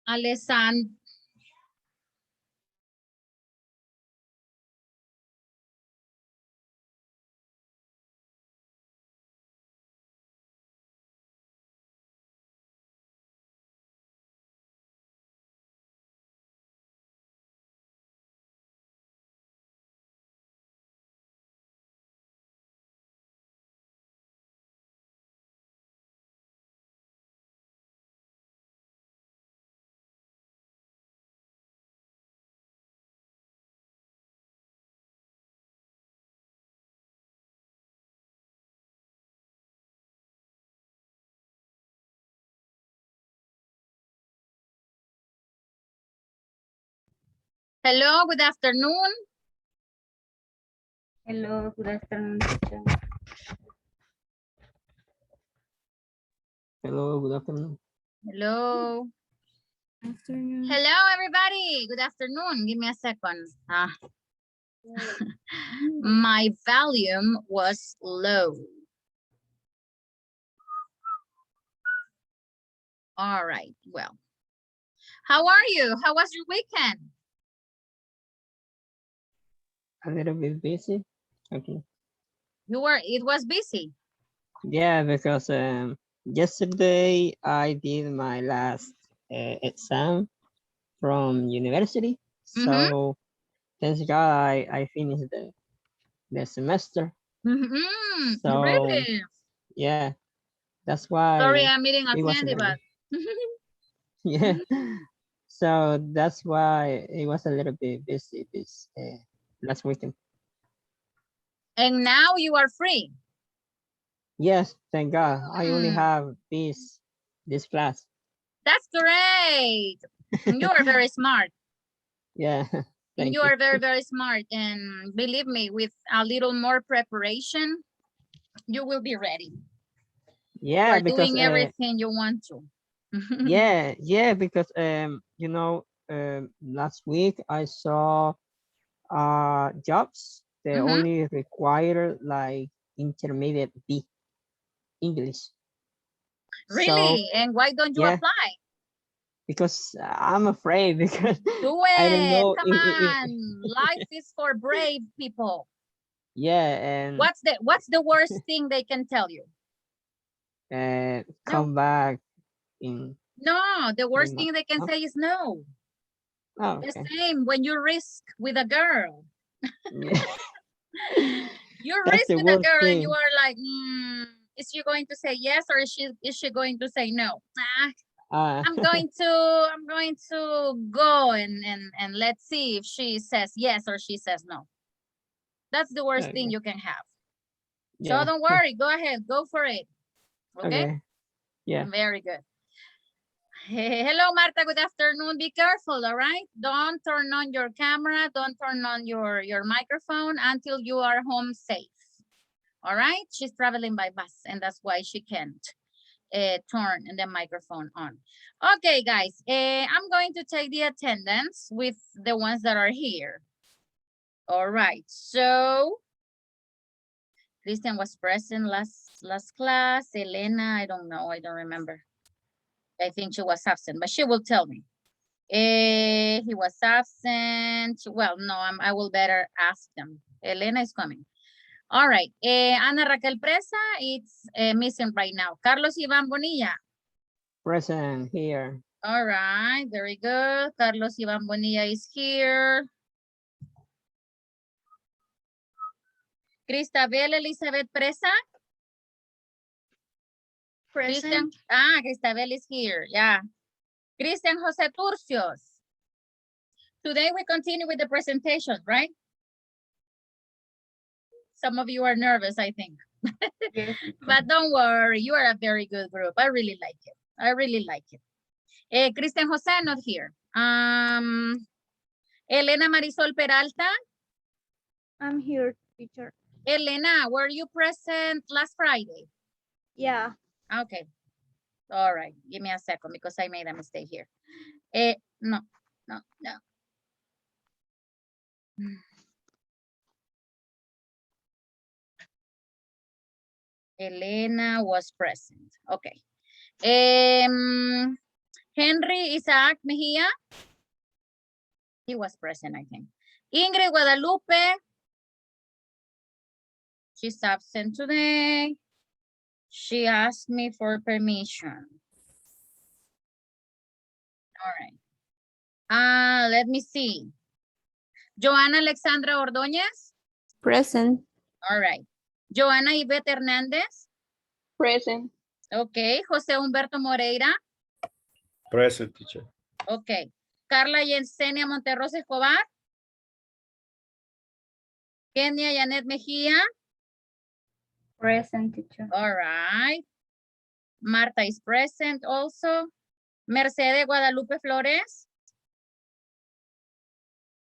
Alessandro. Hello, good afternoon. Hello, good afternoon, teacher. Hello, good afternoon. Hello. Afternoon. Hello, everybody. Good afternoon. Give me a second. My volume was low. All right. Well, how are you? How was your weekend? A little bit busy. Okay. It was busy. Yeah, because yesterday I did my last exam from university. So thank God I finished the semester. So Really? yeah, that's Sorry, why I'm eating a it was a candy, little but bit. Yeah. So that's why it was a little bit busy this last weekend. and now you are free. Yes, thank God. I only Mm, have this class. that's great. You are very smart. Yeah, thank You you. are very, very smart. And believe me, with a little more preparation, you will be ready Yeah, for because doing everything you want to. yeah, because you know, last week I saw jobs they Mhm. only require like intermediate B English. So Really? And why don't you yeah, apply? because I'm afraid because Do I don't it. know Come on. Life is for brave people. yeah, and What's the worst thing they can tell you? No. come back in No, the worst 3 months. thing they can Oh, say is no. oh, The okay. same when you risk with a girl. Yeah. You That's risk the with a worst girl and you thing. are like, is she going to say yes or is she going to say no? Uh, I'm going to go and let's see if she says yes or she says no. That's the worst thing okay. you can have. So Yeah. don't worry, go ahead, go for it. Okay? Okay. Yeah. Very good. Hello, Marta, good afternoon. Be careful, all right? Don't turn on your camera, don't turn on your microphone until you are home safe. All right? She's traveling by bus and that's why she can't turn the microphone on. Okay, guys, I'm going to take the attendance with the ones that are here. All right, so Christian was present last class. Elena, I don't know, I don't remember. I think she was absent, but she will tell me. He was absent. Well, no, I will better ask them. Elena is coming. All right. Ana Raquel Presa, it's missing right now. Carlos Ivan Bonilla. Present here. All right, very good. Carlos Ivan Bonilla is here. Cristabel Elizabeth Presa. Present. Cristabel is here. Yeah. Cristian Jose Turcios. Today we continue with the presentation, right? Some of you are nervous, I think. Yes. But don't worry, you are a very good group. I really like it. I really like it. Cristian Jose not here. Elena Marisol Peralta. I'm here, teacher. Elena, were you present last Friday? Yeah. Okay. All right. Give me a second because I made a mistake here. No. Elena was present. Okay. Henry Isaac Mejia. He was present, I think. Ingrid Guadalupe. She's absent today. She asked me for permission. All right. Let me see. Joana Alexandra Ordóñez. Present. All right. Joana Ivette Hernández. Present. Okay. José Humberto Moreira. Present, teacher. Okay. Carla Yesenia Monterrosa Escobar. Kenia Janet Mejía. Present, teacher. All right. Marta is present also. Mercedes Guadalupe Flores.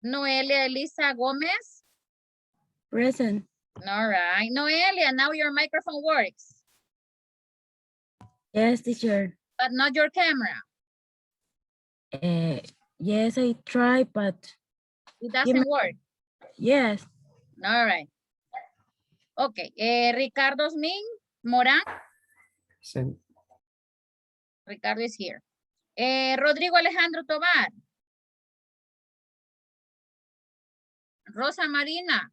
Noelia Elisa Gómez. Present. All right. Noelia, now your microphone works, Yes, teacher. but not your camera. Yes, I try, but It doesn't work. yes. All right. Okay. Ricardo Osmin Morán. Present. Ricardo is here. Rodrigo Alejandro Tobar. Rosa Marina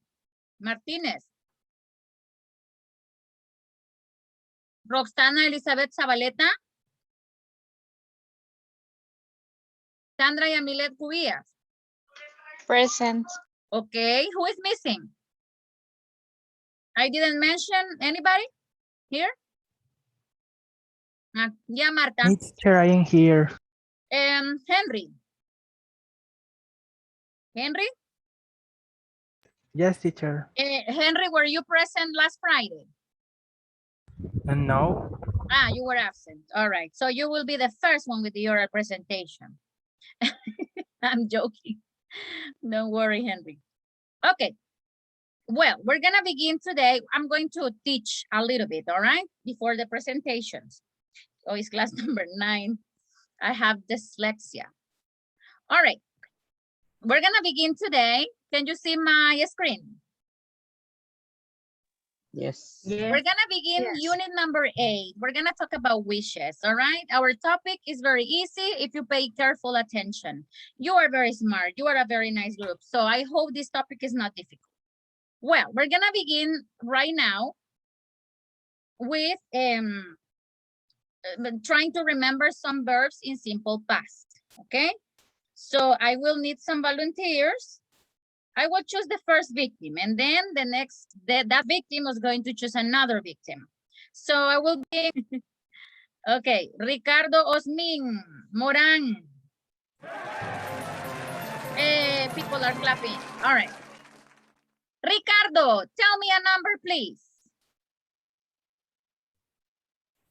Martínez. Roxana Elizabeth Zabaleta. Sandra Yamilet Cubillas. Present. Okay, who is missing? I didn't mention anybody here? Yeah, Marta. Hey, teacher, I am here. Henry. Henry? Yes, teacher. Henry, were you present last Friday? And no. You were absent. All right. So you will be the first one with the oral presentation. I'm joking. Don't worry, Henry. Okay. Well, we're going to begin today. I'm going to teach a little bit, all right? Before the presentations. Oh, it's class number 9. I have dyslexia. All right. We're going to begin today. Can you see my screen? Yes. We're going to begin unit number 8. We're going to talk about wishes, all right? Our topic is very easy if you pay careful attention. You are very smart. You are a very nice group. So I hope this topic is not difficult. Well, we're going to begin right now with trying to remember some verbs in simple past, okay? So I will need some volunteers. I will choose the first victim, and then the next, that victim is going to choose another victim. So I will be, okay, Ricardo Osmin Moran. People are clapping. All right. Ricardo, tell me a number, please.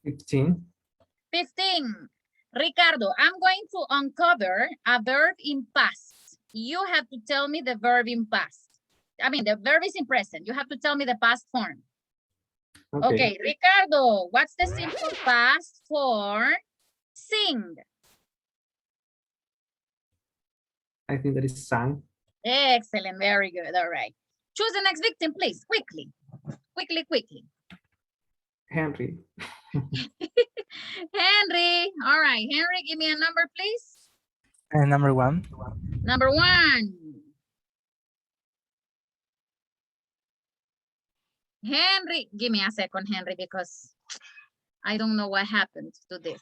15. 15. Ricardo, I'm going to uncover a verb in past. You have to tell me the verb in past. I mean, the verb is in present. You have to tell me the past form. Okay, Ricardo, what's the simple past for sing? I think that is sang. Excellent, very good, all right. Choose the next victim, please, quickly. Quickly. Henry. Henry, all right. Henry, give me a number, please. And number 1. Number 1. Henry, give me a second, Henry, because I don't know what happened to this.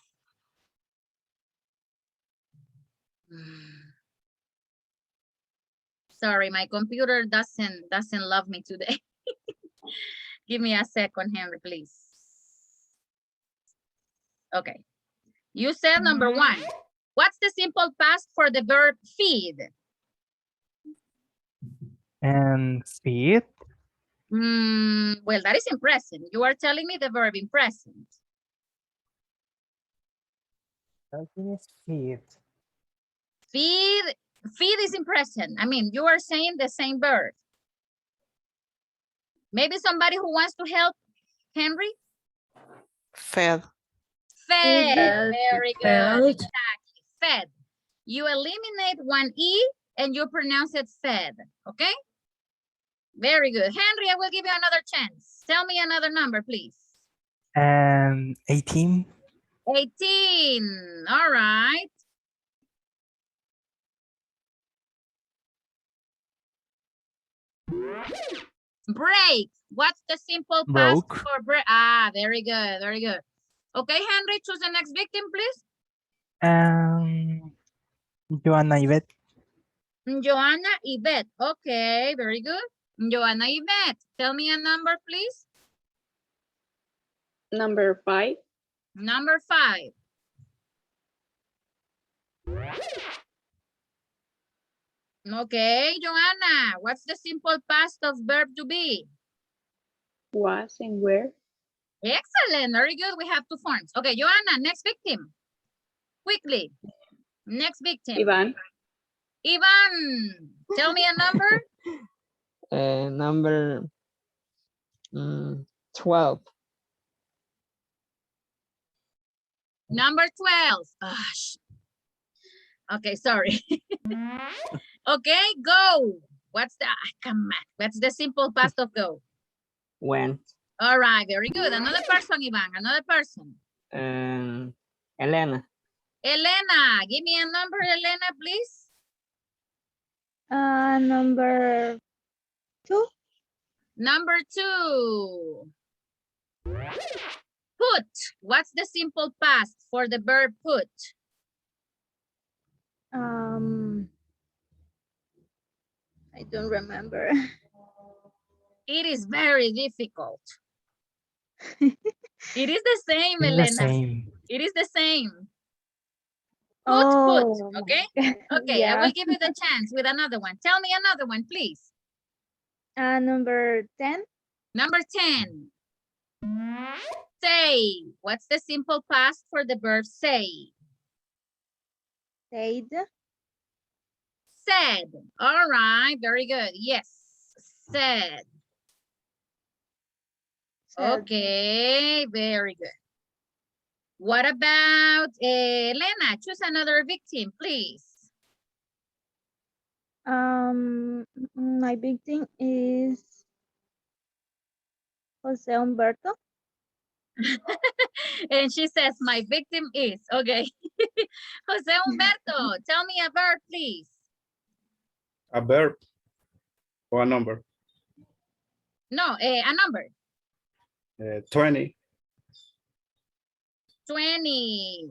Sorry, my computer doesn't love me today. Give me a second, Henry, please. Okay. You said number 1. What's the simple past for the verb feed? And feed. Well, that is in present. You are telling me the verb in present. I think it's feed. Feed is in present. I mean, you are saying the same verb. Maybe somebody who wants to help, Henry? Fed. Fed. Very good. Fed. Exactly. Fed. You eliminate one E and you pronounce it fed. Okay? Very good. Henry, I will give you another chance. Tell me another number, please. And 18. 18. All right. Break. What's the simple past Broke. for break? Ah, very good, very good. Okay, Henry, choose the next victim, please. Joanna Yvette. Joanna Yvette. Okay, very good. Joanna Yvette, tell me a number, please. Number 5. Number 5. Okay, Joanna, what's the simple past of verb to be? Was and where. Excellent, very good. We have 2 forms. Okay, Joanna, next victim. Quickly. Next victim. Ivan. Ivan, tell me a number. Number 12. Number 12. Okay, sorry. Okay, go. What's the, come on. What's the simple past of go? Went. All right, very good. Another person, Ivan, another person. Elena. Elena, give me a number, Elena, please. Number 2. Number 2. Put. What's the simple past for the verb put? I don't remember. It is very difficult. It is the same, It's Elena. the same. It is the same. Put, okay? Okay, I Yeah. will give you the chance with another one. Tell me another one, please. Number 10. Number 10. Say. What's the simple past for the verb say? Said. Said. All right, very good. Yes, said. Okay, very good. What about Elena? Choose another victim, please. My victim is Jose Humberto. And she says, my victim is. Okay. Jose Humberto, tell me a verb, please. A verb or a number. No, a number. 20. 20.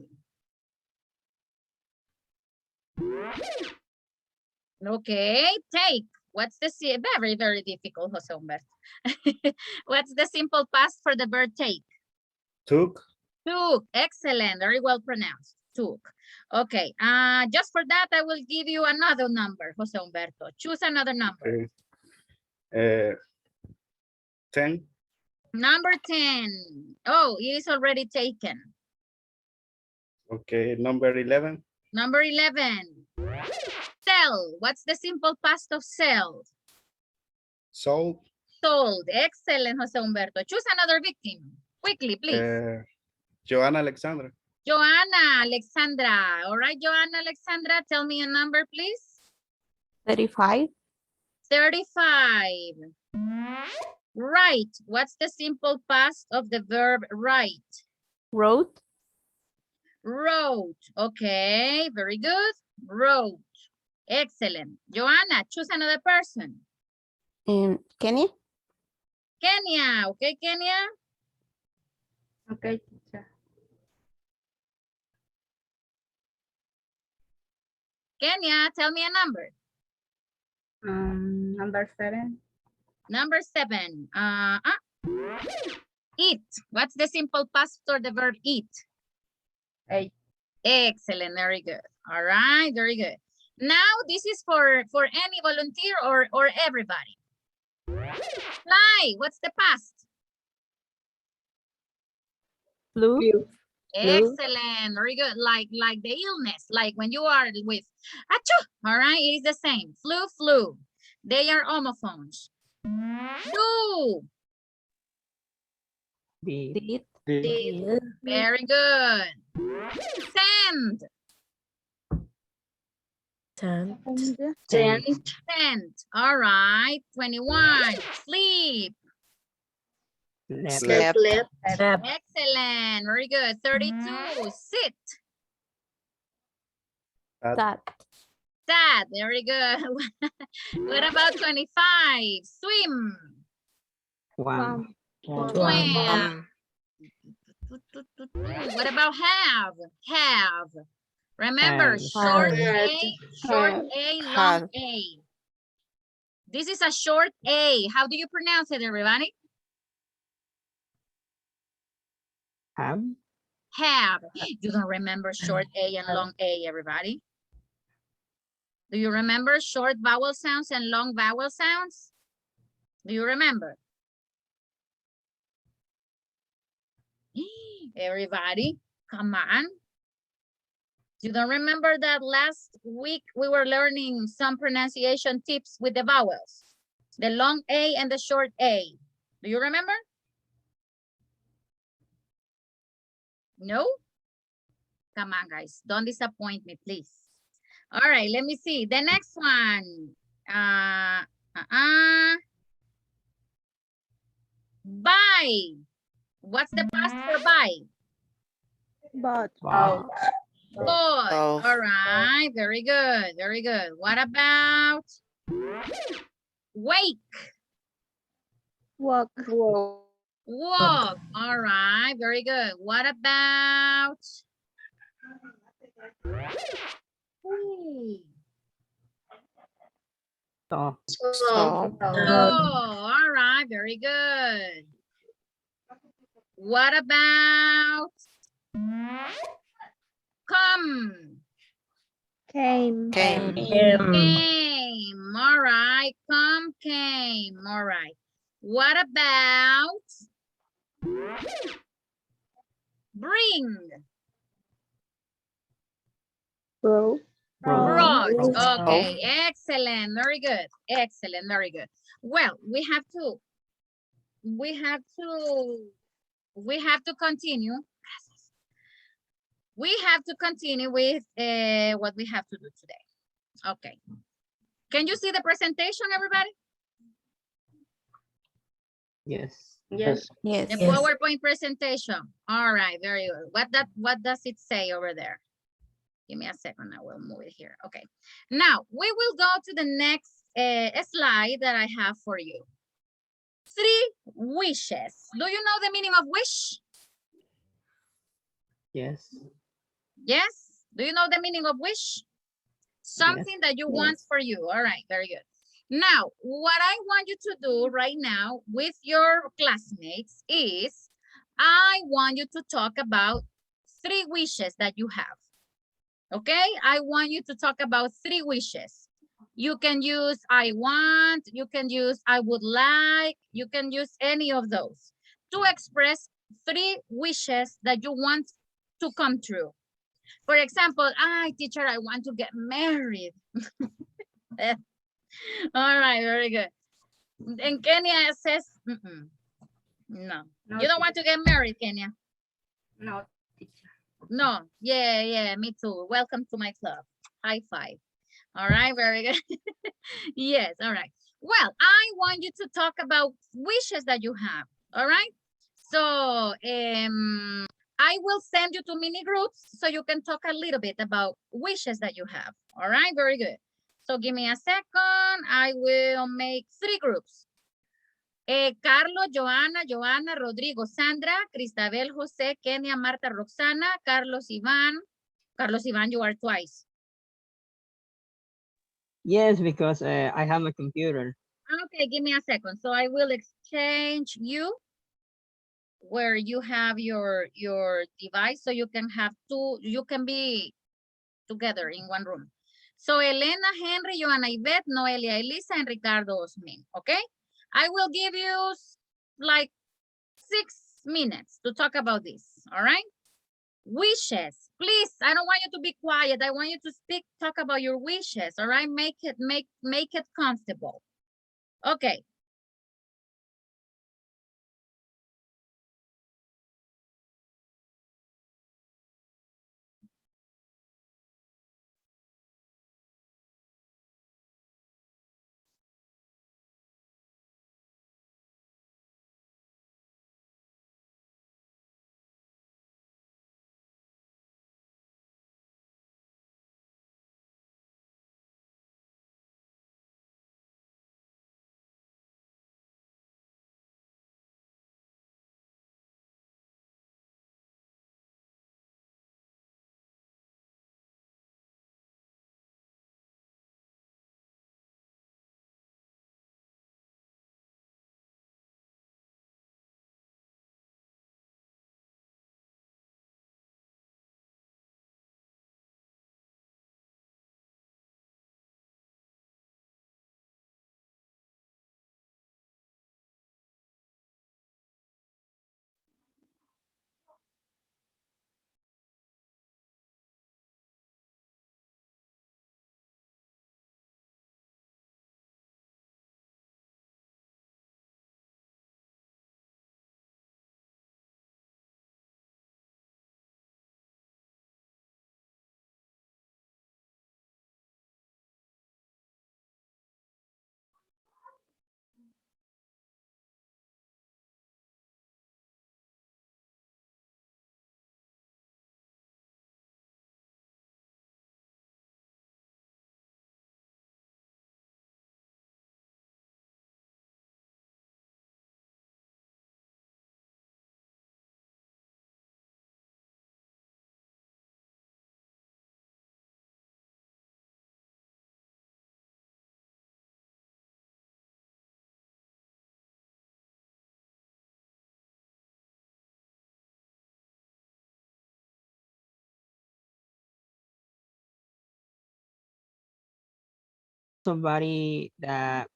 Okay, take. What's the very, very difficult, Jose Humberto. What's the simple past for the verb take? Took. Took. Excellent. Very well pronounced. Took. Okay. Just for that, I will give you another number, Jose Humberto. Choose another number. Okay. 10. Number 10. Oh, it is already taken. Okay. Number 11. Number 11. Sell. What's the simple past of sell? Sold. Sold. Excellent, Jose Humberto. Choose another victim. Quickly, please. Joanna Alexandra. Joanna Alexandra. All right, Joanna Alexandra, tell me a number, please. 35. 35. Right. What's the simple past of the verb write? Wrote. Wrote. Okay, very good. Wrote. Excellent. Joanna, choose another person. Kenny. Kenya. Okay, Kenya. Okay, teacher. Kenya, tell me a number. Number 7. Number 7. Eat. What's the simple past for the verb eat? 8. Excellent. Very good. All right. Very good. Now this is for any volunteer or everybody. Fly. What's the past? Flew. Excellent. Very good. Like the illness, like when you are with achoo. All right. It is the same. Flew. They are homophones. Do. Did. Did. Very good. Send. Sent. Sent. All right. 21. Sleep. Slept. Slept. slept, Excellent. Very good. 32. Sit. Sat. Sad. Very good. What about 25? Swim. Swam. Swim. What about have? Have. Remember, Have. short Had. A, short A, long Had. A. This is a short A. How do you pronounce it, everybody? Have. Have. You don't remember short A and long A, everybody? Do you remember short vowel sounds and long vowel sounds? Do you remember? Everybody, come on. You don't remember that last week we were learning some pronunciation tips with the vowels? The long A and the short A. Do you remember? No? Come on, guys. Don't disappoint me, please. All right, let me see. The next one. Buy. What's the past for buy? Bought. Wow. Bought. Oh. All right, very good, very good. What about wake? Walk. Walk. All right, very good. What about So. So. oh, all right, very good. What about come? Came. Came. Came. All right, come came. All right. What about bring? Bro. Brought. Brought. Okay, excellent. Very good. Excellent. Very good. Well, we have to continue. We have to continue with what we have to do today. Okay. Can you see the presentation, everybody? Yes. Yes. Yes. The PowerPoint presentation. All right, very good. What does it say over there? Give me a second, I will move it here. Okay. Now, we will go to the next slide that I have for you. 3 wishes. Do you know the meaning of wish? Yes. Yes? Do you know the meaning of wish? Something that you want for you. All right, very good. Now, what I want you to do right now with your classmates is I want you to talk about 3 wishes that you have. Okay, I want you to talk about 3 wishes. You can use I want, you can use I would like, you can use any of those to express 3 wishes that you want to come true. For example, teacher, I want to get married. All right, very good. And Kenya says, no. You don't want to get married, Kenya? No, teacher. No, yeah, me too. Welcome to my club. High five. All right, very good. Yes, all right. Well, I want you to talk about wishes that you have. All right. So I will send you to mini groups so you can talk a little bit about wishes that you have. All right, very good. So give me a second. I will make 3 groups. Carlos, Joana, Rodrigo, Sandra, Cristabel, Jose, Kenia, Marta, Roxana, Carlos, Ivan. Carlos, Ivan, you are twice. Yes, because I have my computer. Okay, give me a second. So I will exchange you where you have your device so you can have 2, you can be together in one room. So Elena, Henry, Joana, Ivette, Noelia, Elisa, and Ricardo Osmin, okay? I will give you like 6 minutes to talk about this, all right? Wishes, please, I don't want you to be quiet. I want you to talk about your wishes, all right? Make it comfortable. Okay. somebody that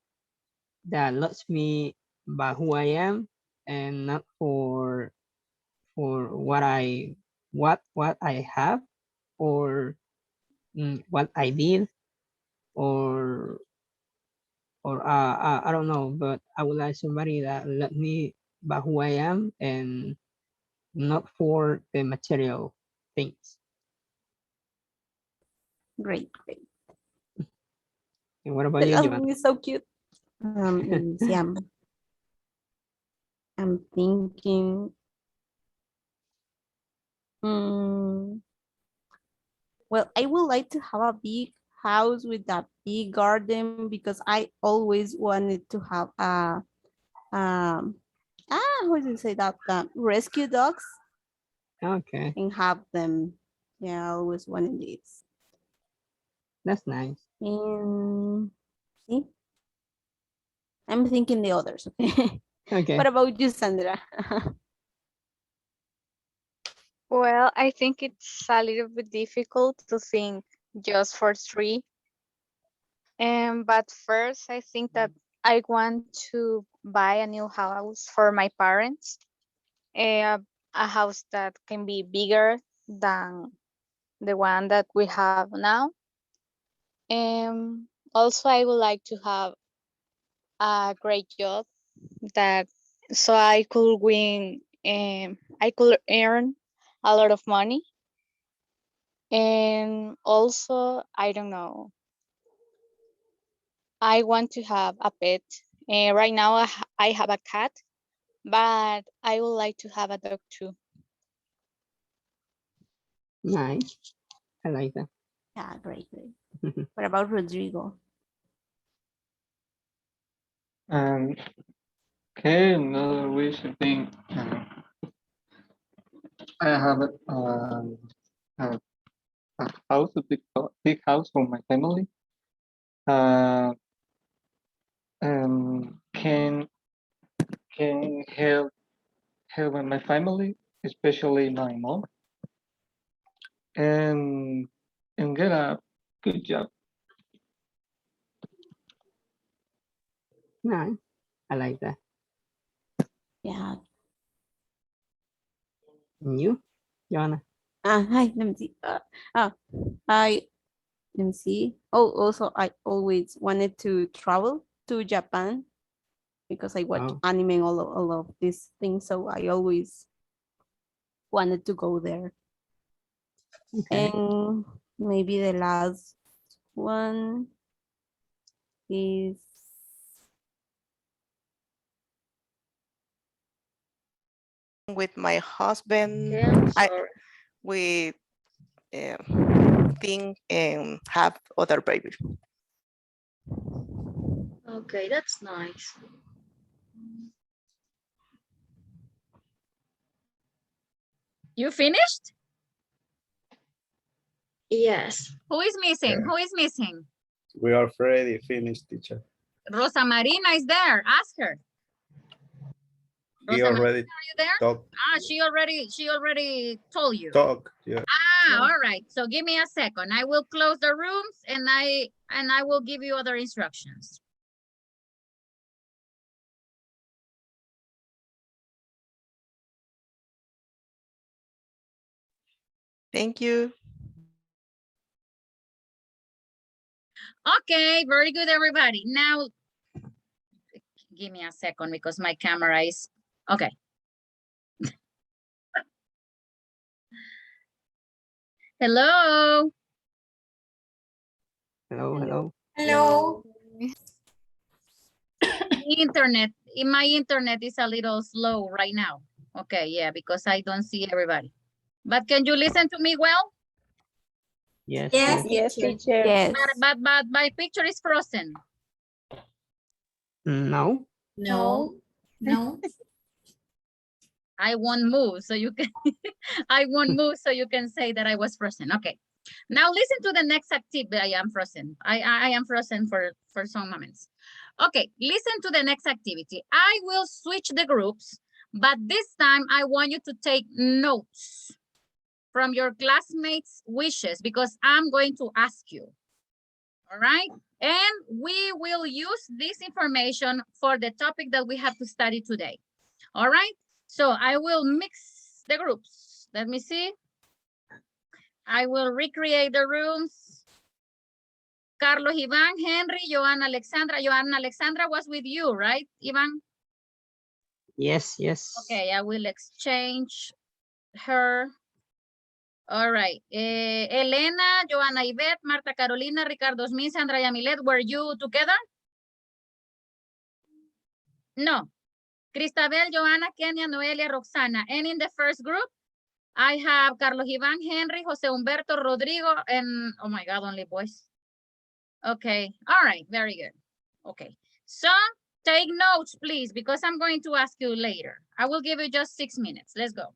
loves me by who I am and not for what I have or what I did or I don't know, but I would like somebody that let me by who I am and not for the material things. Great, great. And what about The you, last Joanna? one is so cute. Let me see. I'm thinking. Well, I would like to have a big house with a big garden because I always wanted to have a how do you say that? Rescue dogs Okay, and have them. Yeah, I always wanted this. that's nice. And see, I'm thinking the others. Okay. Okay. What about you, Sandra? Well, I think it's a little bit difficult to think just for three. But first, I think that I want to buy a new house for my parents. A house that can be bigger than the one that we have now. Also, I would like to have a great job that so I could win. I could earn a lot of money. And also, I don't know, I want to have a pet. Right now, I have a cat, but I would like to have a dog too. Nice. I like that. Yeah, great, great. What about Rodrigo? Okay, another wish I think I have a house, big house for my family. Can help my family, especially my mom, and get a good job. Nice. I like that. Yeah. And you, Joanna? Hi, let me see. Let me see. Oh, also, I always wanted to travel to Japan because I watch Oh, anime and all of these things. So I always wanted to go there. okay. And maybe the last one is With my husband, Okay, I'm I sorry. we think and have other baby. Okay, that's nice. You finished? Yes. Who is missing? Yeah. Who is missing? We are already finished, teacher. Rosa Marina is there. Ask her. He Rosa Marina, already are you there? talked. She already told you. Talk. Yeah. All right. So give me a second. I will close the rooms and I will give you other instructions. Thank you. Okay, very good, everybody. Now, give me a second because my camera is, okay. Hello. Hello. Hello. My internet is a little slow right now. Okay, yeah, because I don't see everybody. But can you listen to me well? Yes. Yes, Yes. teacher. Yes, teacher. yes. But my picture is frozen. No. No. No. I won't move, so you can I won't move, so you can say that I was frozen. Okay. Now listen to the next activity. I am frozen. I am frozen for some moments. Okay, listen to the next activity. I will switch the groups, but this time I want you to take notes from your classmates' wishes because I'm going to ask you. All right? And we will use this information for the topic that we have to study today. All right, so I will mix the groups. Let me see. I will recreate the rooms. Carlos, Ivan, Henry, Joanna, Alexandra. Joanna, Alexandra was with you, right, Ivan? Yes, yes. Okay, I will exchange her. All right. Elena, Joanna, Yvette, Marta, Carolina, Ricardo, Smith, Sandra, Yamilet, were you together? No. Cristabel, Joanna, Kenia, Noelia, Roxana. And in the first group, I have Carlos Ivan, Henry, Jose Humberto, Rodrigo, and oh my God, only boys. Okay. All right. Very good. Okay. So take notes, please, because I'm going to ask you later. I will give you just 6 minutes. Let's go.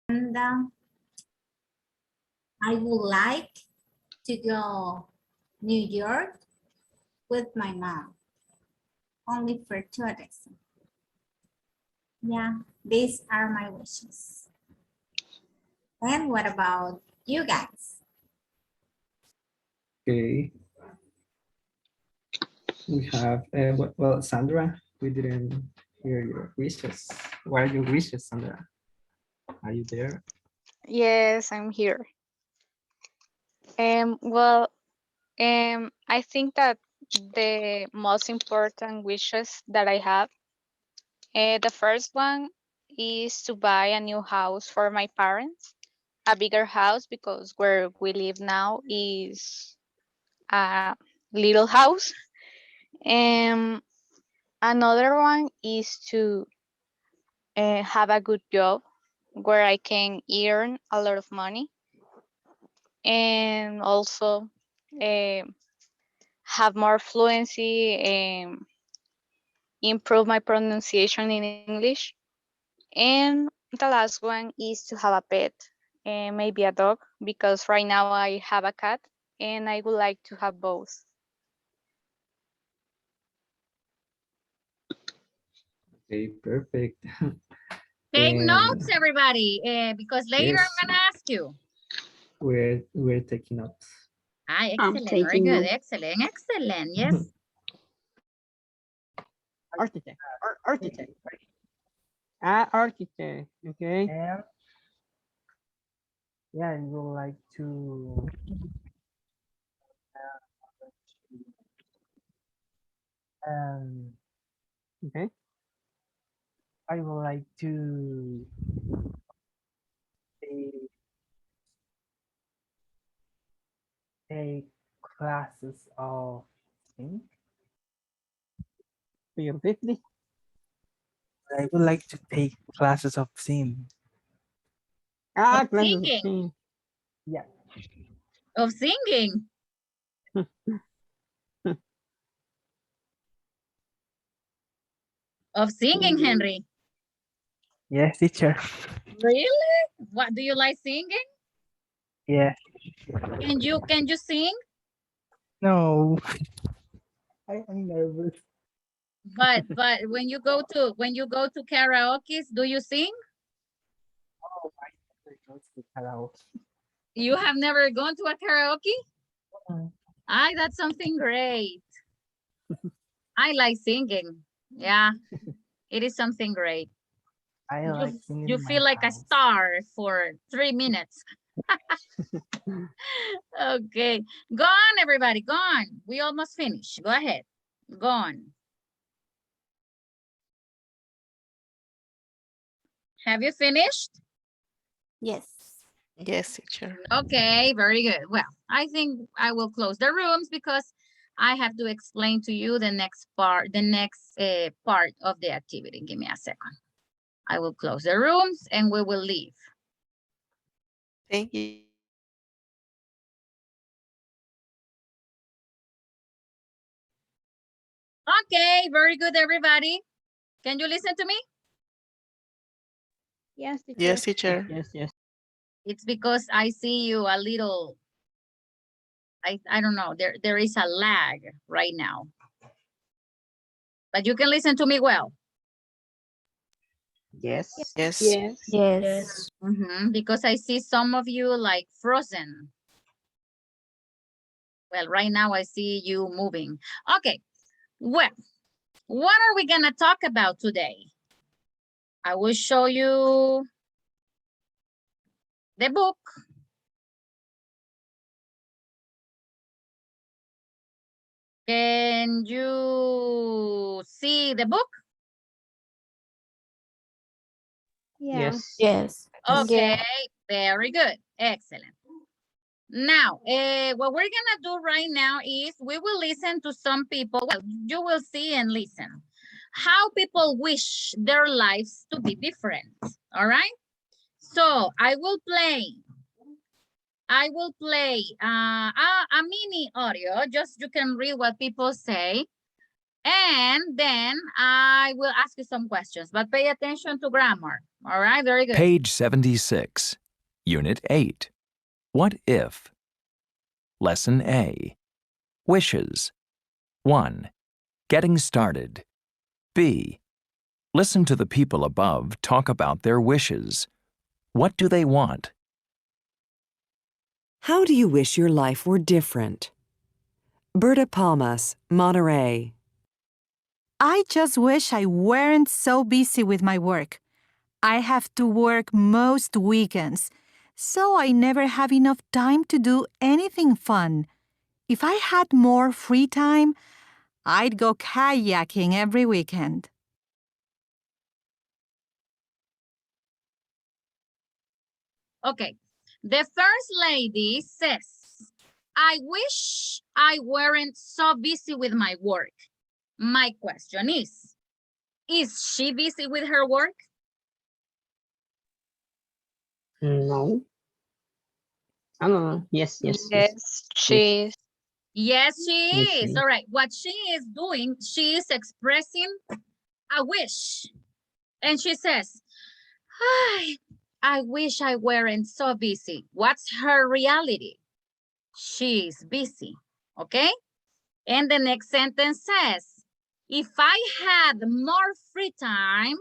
And I would like to go New York with my mom, only for tourism. Yeah, these are my wishes. And what about you guys? Okay. We have, well, Sandra, we didn't hear your wishes. What are your wishes, Sandra? Are you there? Yes, I'm here. Well, I think that the most important wishes that I have, the first one is to buy a new house for my parents, a bigger house, because where we live now is a little house. And another one is to have a good job where I can earn a lot of money, and also uh, have more fluency and improve my pronunciation in English. And the last one is to have a pet, and maybe a dog, because right now I have a cat and I would like to have both. Okay, perfect. Take And notes, everybody, because later yes, I'm going to ask you. we're taking notes. Ah, I'm excellent. Very taking good. notes. Excellent. Excellent. Yes. Architect. Architect. Architect. Okay. And yeah, I would like to um Okay. I would like to take, take classes of singing. So you repeat, please. I would like to take classes of singing. Of Classes of singing. singing. Yeah. Of singing. Of singing, Henry. Yes, teacher. Really? What, do you like singing? Yeah. Can you sing? No. I'm nervous. But when you go to karaoke, do you sing? You have never gone to a karaoke? That's something great. I like singing. Yeah, it is something great. I You, like singing you in feel my like a house. star for 3 minutes. Okay, go on, everybody, go on. We almost finished. Go ahead, go on. Have you finished? Yes. Yes, teacher. Okay, very good. Well, I think I will close the rooms because I have to explain to you the next part of the activity. Give me a second. I will close the rooms and we will leave. Thank you. Okay, very good, everybody. Can you listen to me? Yes, teacher. Yes, teacher. Yes, yes. It's because I see you a little, I don't know, there is a lag right now. But you can listen to me well. Yes. Yes. Yes. Yes. Because I see some of you like frozen. Well, right now I see you moving. Okay, well, what are we gonna talk about today? I will show you the book. Can you see the book? Yeah. Yes. Yes. Okay, very good, excellent. Now, what we're gonna do right now is we will listen to some people. Well, you will see and listen how people wish their lives to be different. All right. So I will play a mini audio. Just you can read what people say, and then I will ask you some questions. But pay attention to grammar. All right. Very good. Page 76, Unit 8. What if? Lesson A. Wishes. 1. Getting started. B. Listen to the people above talk about their wishes. What do they want? How do you wish your life were different? Berta Palmas, Monterey. I just wish I weren't so busy with my work. I have to work most weekends, so I never have enough time to do anything fun. If I had more free time, I'd go kayaking every weekend. Okay, the first lady says, I wish I weren't so busy with my work. My question is she busy with her work? No. I don't know. Yes, yes, yes. Yes, she is. Yes, she Yes, is. she All right, what she is doing, she is expressing a wish. And she says, I wish I weren't so busy. What's her reality? She's busy, okay? And the next sentence says, if I had more free time,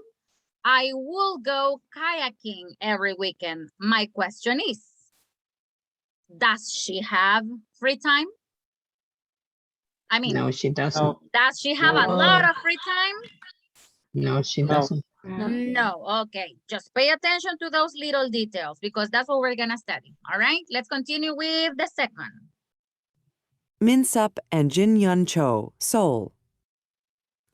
I will go kayaking every weekend. My question is, does she have free time? I mean, No, she doesn't. No, does she have a No. lot of free time? No, she No. doesn't. No, okay. Just pay attention to those little details because that's what we're gonna study. All right, let's continue with the second. Min Sup and Jin Yun Cho, Seoul.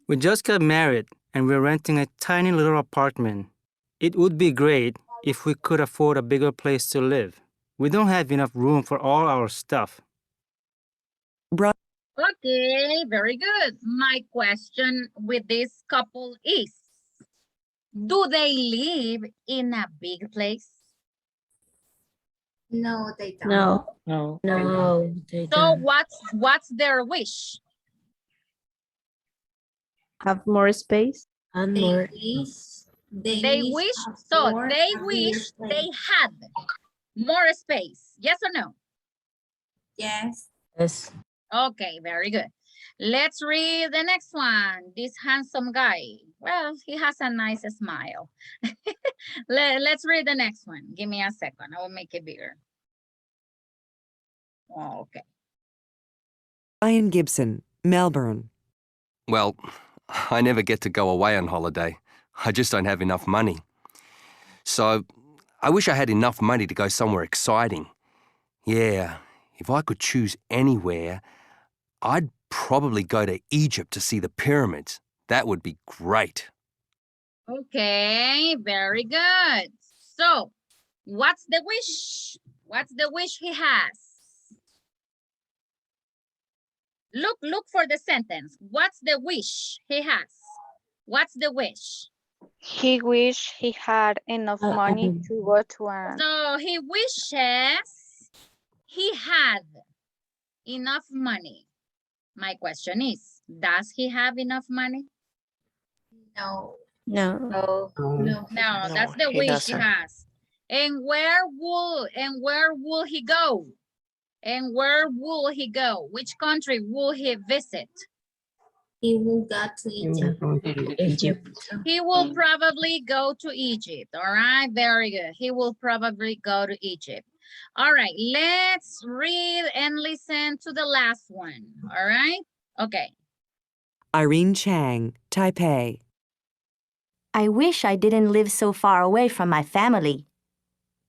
We just got married and we're renting a tiny little apartment. It would be great if we could afford a bigger place to live. We don't have enough room for all our stuff. Okay, very good. My question with this couple is, do they live in a big place? No, they don't. No. No. No. They So don't. what's their wish? Have more space. And They more. wish They wish, so afford they a bigger wish place. they had more space. Yes or no? Yes. Yes. Okay, very good. Let's read the next one. This handsome guy. Well, he has a nice smile. Let's read the next one. Give me a second. I will make it bigger. Oh, okay. Ryan Gibson, Melbourne. Well, I never get to go away on holiday. I just don't have enough money. So, I wish I had enough money to go somewhere exciting. Yeah, if I could choose anywhere, I'd probably go to Egypt to see the pyramids. That would be great. Okay, very good. So, what's the wish? What's the wish he has? Look for the sentence. What's the wish he has? What's the wish? He wished he had enough money to go to an. So he wishes he had enough money. My question is, does he have enough money? No. No. No. No, that's the he wish doesn't. he has. And where will he go? And where will he go? Which country will he visit? He will go to Egypt. Egypt. He will probably go to Egypt. All right, very good. He will probably go to Egypt. All right, let's read and listen to the last one. All right, okay. Irene Chang, Taipei. I wish I didn't live so far away from my family.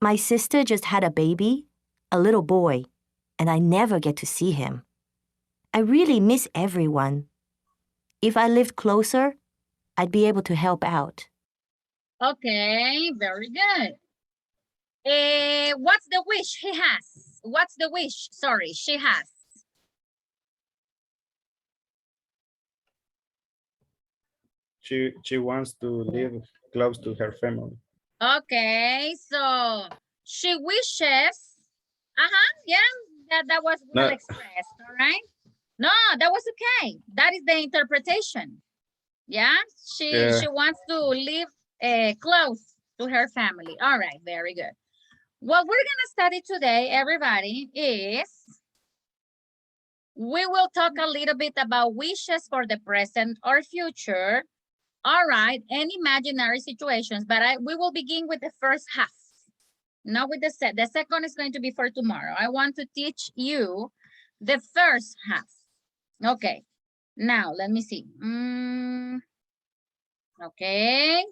My sister just had a baby, a little boy, and I never get to see him. I really miss everyone. If I lived closer, I'd be able to help out. Okay, very good. What's the wish he has? What's the wish? Sorry, she has. She wants to live close to her family. Okay, so she wishes. Yeah, that was well No. expressed. All right. No, that was okay. That is the interpretation. Yeah, she wants to live close to her family. All right, very good. What we're gonna study today, everybody, is we will talk a little bit about wishes for the present or future. All right, and imaginary situations, but we will begin with the first half, not with the second. The second is going to be for tomorrow. I want to teach you the first half. Okay, now let me see. Okay.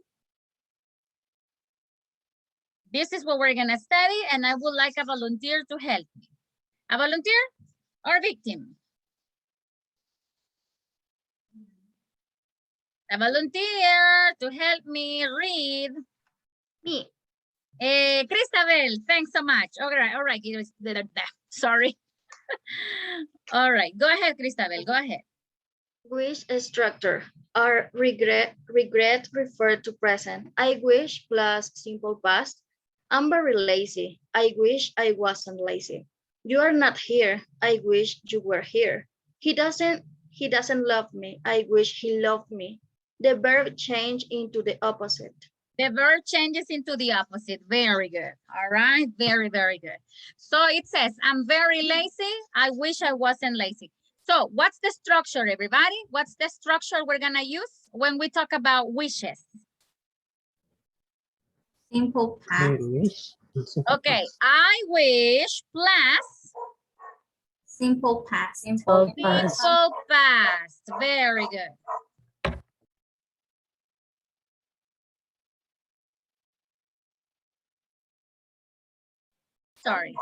This is what we're gonna study, and I would like a volunteer to help me. A volunteer or victim? A volunteer to help me read. Me. Christabel, thanks so much. All right. Sorry. All right, go ahead, Christabel, go ahead. Wish structure. Our regret refer to present. I wish plus simple past. I'm very lazy. I wish I wasn't lazy. You are not here. I wish you were here. He doesn't love me. I wish he loved me. The verb change into the opposite. The verb changes into the opposite. Very good. All right. Very, very good. So it says, I'm very lazy. I wish I wasn't lazy. So what's the structure, everybody? What's the structure we're going to use when we talk about wishes? Simple past. Okay. I wish plus simple past. Simple past. Very good. Sorry.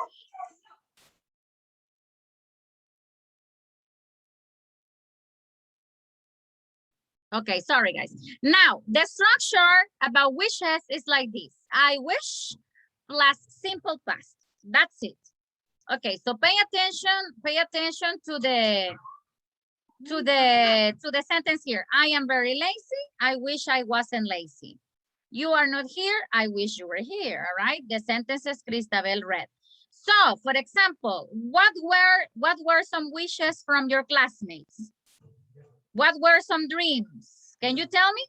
Okay, sorry guys. Now, the structure about wishes is like this. I wish plus simple past. That's it. Okay, so pay attention to the sentence here. I am very lazy. I wish I wasn't lazy. You are not here. I wish you were here. All right. The sentences Christabel read. So, for example, what were some wishes from your classmates? What were some dreams? Can you tell me?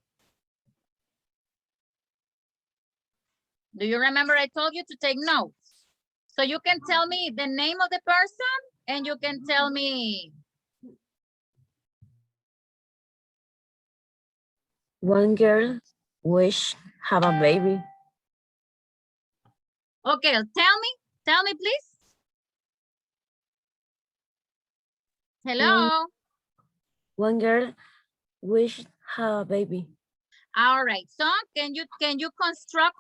Do you remember I told you to take notes? So you can tell me the name of the person and you can tell me One girl wish have a baby. Okay, tell me please. Hello. One girl wish have a baby. All right, so can you construct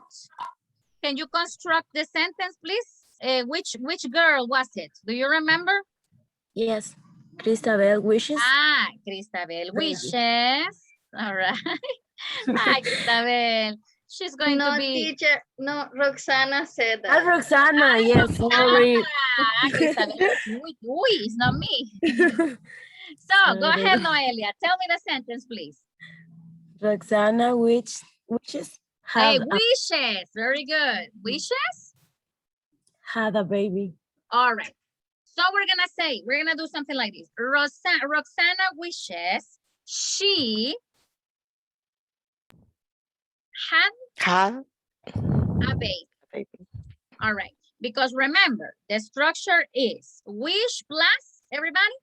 the sentence, please? Which girl was it? Do you remember? Yes, Christabel wishes. Ah, Cristabel wishes. All right. Hi, Cristabel. She's going to No, be. teacher. No, Roxana said Ah, that. Roxana, yes, sorry. Cristabel. Uy, it's not me. So go ahead, Noelia. Tell me the sentence, please. Roxana wishes Hey, have wishes. Very good. Wishes? had a baby. All right. So we're gonna do something like this. Roxana wishes she had a baby. All right. Because remember, the structure is wish plus everybody.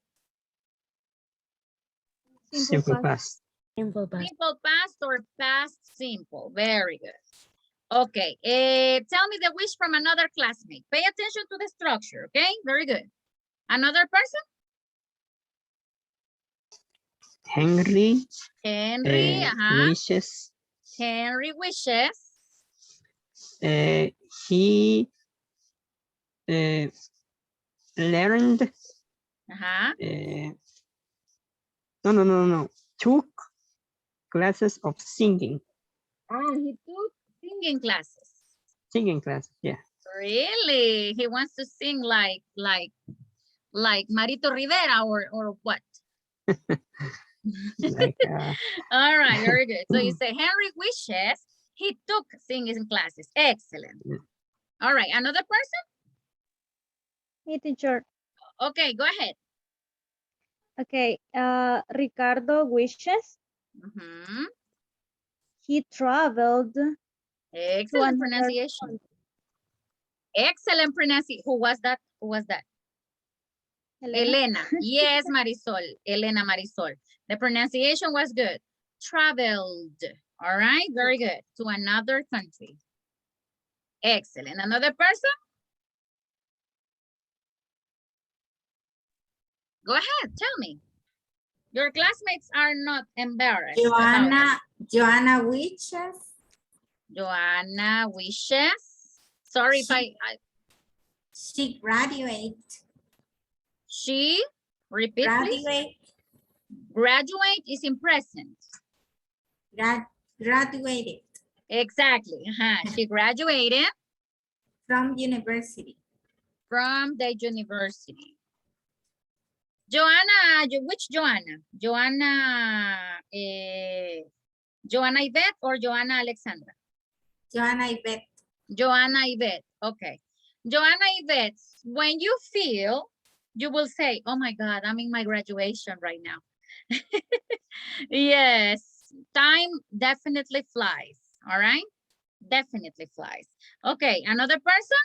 Simple past. Simple past. Simple past or past simple. Very good. Okay. Tell me the wish from another classmate. Pay attention to the structure. Okay. Very good. Another person? Henry Henry. wishes Henry wishes. he learned no, took classes of singing. Oh, he took singing classes. Singing classes, yeah. Really? He wants to sing like Marito Rivera or what? Like, all right, very good. So you say Henry wishes he took singing classes. Excellent. Yeah. All right, another person? Hey, teacher. Okay, go ahead. Okay, Ricardo wishes he traveled. Excellent pronunciation. Excellent pronunciation. Who was that? Who was that? Elena. Yes, Marisol. Elena Marisol. The pronunciation was good. Traveled. All right, very good. To another country. Excellent. Another person? Go ahead, tell me. Your classmates are not embarrassed. Joanna wishes. Joanna wishes. Sorry if I She graduate. She, repeat please. Graduate is in present. Graduated. Exactly. She graduated. From university. From the university. Joanna, which Joanna? Joanna, Joanna Yvette or Joanna Alexandra? Joanna Yvette. Joanna Yvette, okay. Joanna Yvette, when you feel, you will say, oh my God, I'm in my graduation right now. Yes, time definitely flies, all right? Definitely flies. Okay, another person?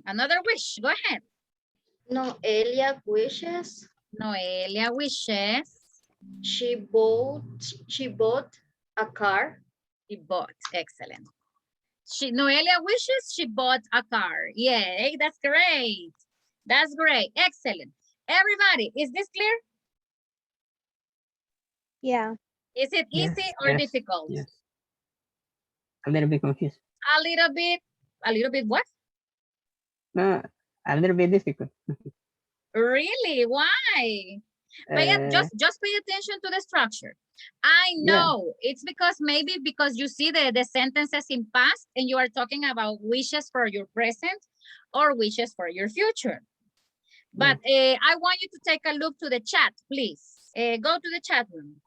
Another wish, go ahead. Noelia wishes. Noelia wishes. She bought a car. She bought, excellent. Noelia wishes she bought a car. Yay, that's great. That's great, excellent. Everybody, is this clear? Yeah. Is it easy or difficult? Yes. A little bit confused. A little bit what? No, a little bit difficult. Really? Why? Just pay attention to the structure. I know it's because maybe because you see the sentences in past and you are talking about wishes for your present or wishes for your future. But I want you to take a look to the chat, please. Go to the chat room.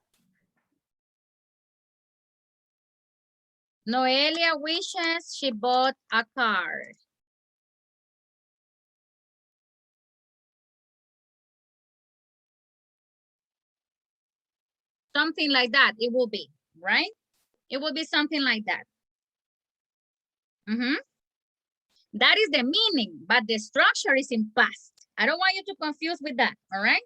Noelia wishes she bought a car. Something like that, it will be, right? It will be something like that. That is the meaning, but the structure is in past. I don't want you to confuse with that, all right?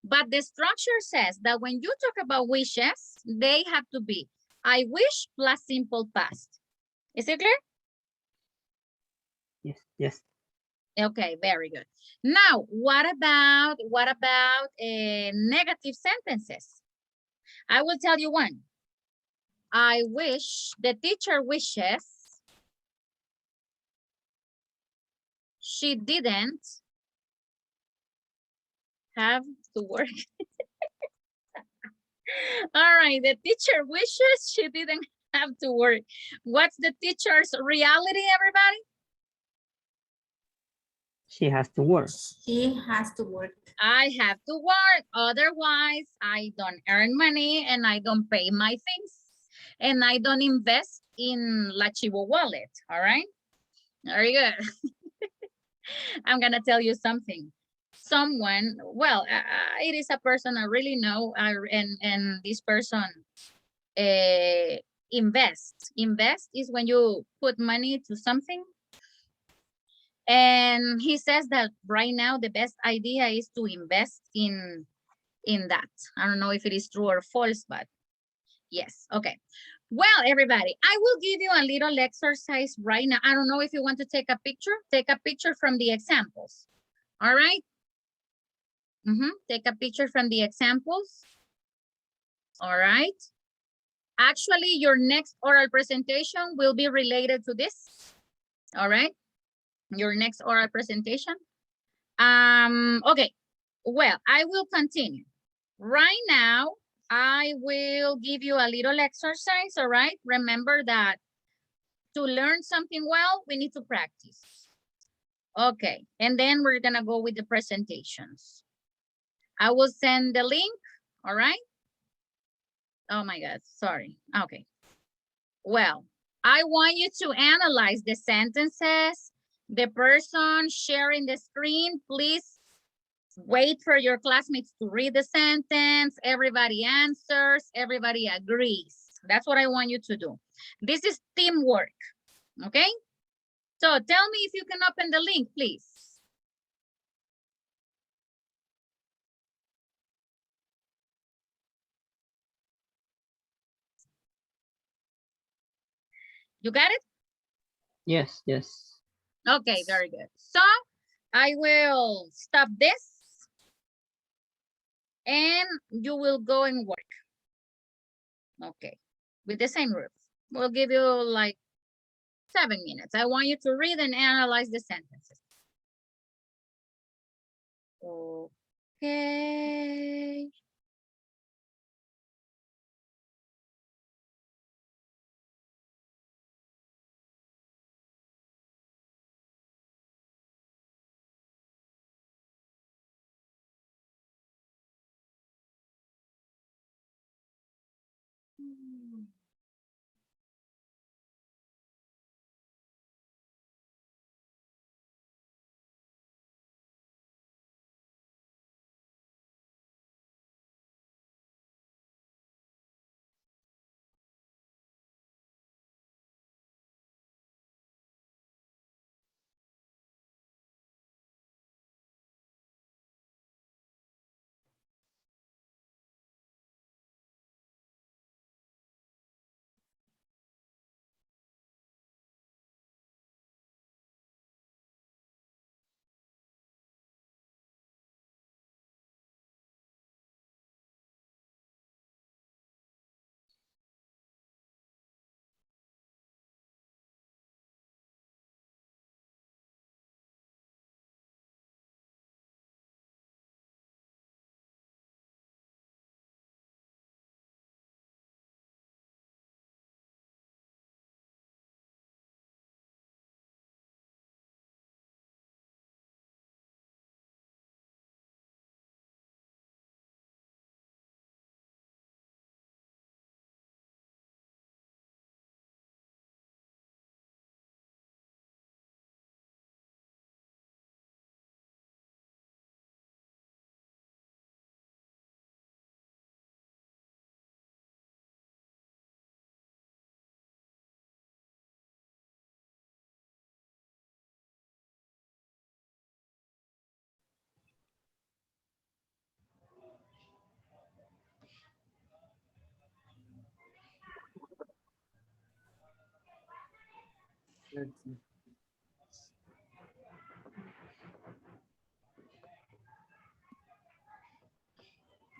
But the structure says that when you talk about wishes, they have to be I wish plus simple past. Is it clear? Yes, yes. Okay, very good. Now, what about negative sentences? I will tell you one. I wish, the teacher wishes she didn't have to work. All right, the teacher wishes she didn't have to work. What's the teacher's reality, everybody? She has to work. She has to work. I have to work, otherwise I don't earn money and I don't pay my things. And I don't invest in La Chivo wallet, all right? Very good. I'm gonna tell you something. Someone, well, it is a person I really know, and this person invest. Invest is when you put money to something. And he says that right now the best idea is to invest in that. I don't know if it is true or false, but yes. Okay. Well, everybody, I will give you a little exercise right now. I don't know if you want to take a picture. Take a picture from the examples. All right. Take a picture from the examples. All right. Actually, your next oral presentation will be related to this. All right. Your next oral presentation. Okay. Well, I will continue. Right now, I will give you a little exercise, all right? Remember that to learn something well, we need to practice. Okay, and then we're gonna go with the presentations. I will send the link, all right? Oh my God, sorry, okay. Well, I want you to analyze the sentences. The person sharing the screen, please wait for your classmates to read the sentence. Everybody answers, everybody agrees. That's what I want you to do. This is teamwork, okay? So tell me if you can open the link, please. You got it? Yes, yes. Okay, very good. So I will stop this and you will go and work. Okay, with the same rules. We'll give you like 7 minutes. I want you to read and analyze the sentences. Okay.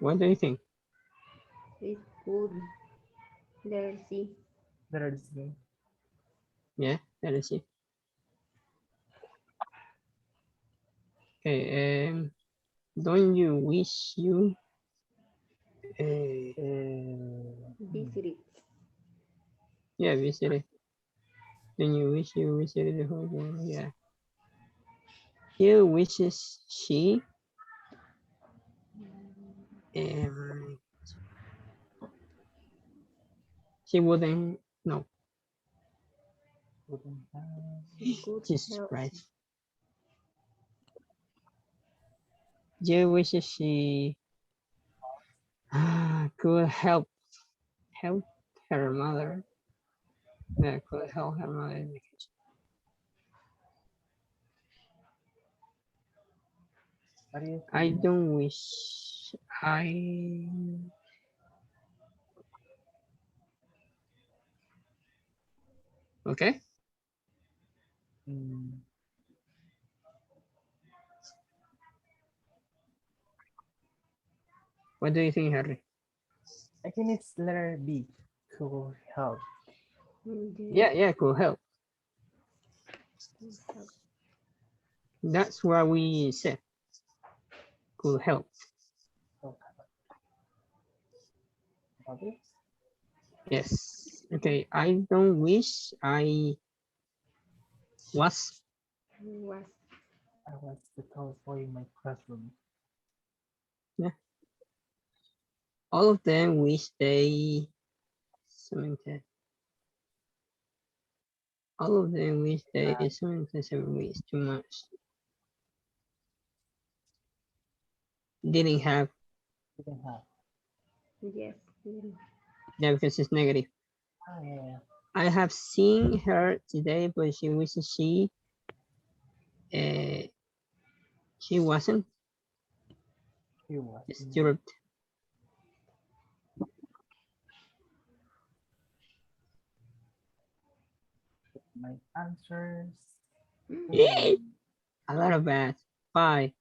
What do you think? It's good. Letter C. Letter C. Yeah, let us see. Okay, don't you wish you Visited. yeah, visited. Don't you wish you visited the whole world? Yeah. He wishes she um she wouldn't no. Good Jesus health. Christ. You wishes she could help her mother. Yeah, could help her mother in the kitchen. What do you I think? don't wish I okay. Mm, What do you think, Harry? I think it's letter B. Could help. Yeah, could help. That's what we said. Could help. Okay. Yes. Okay. I don't wish I was. I was the tallest boy in my classroom. Yeah. All of them wish they. Something. All of them wish they. Something. 7 weeks too much. Didn't have. Didn't have. Yes. Yeah, because it's negative. Oh, yeah. I have seen her today, but she wishes she wasn't He was. disturbed. My answers. A lot of bad. Bye.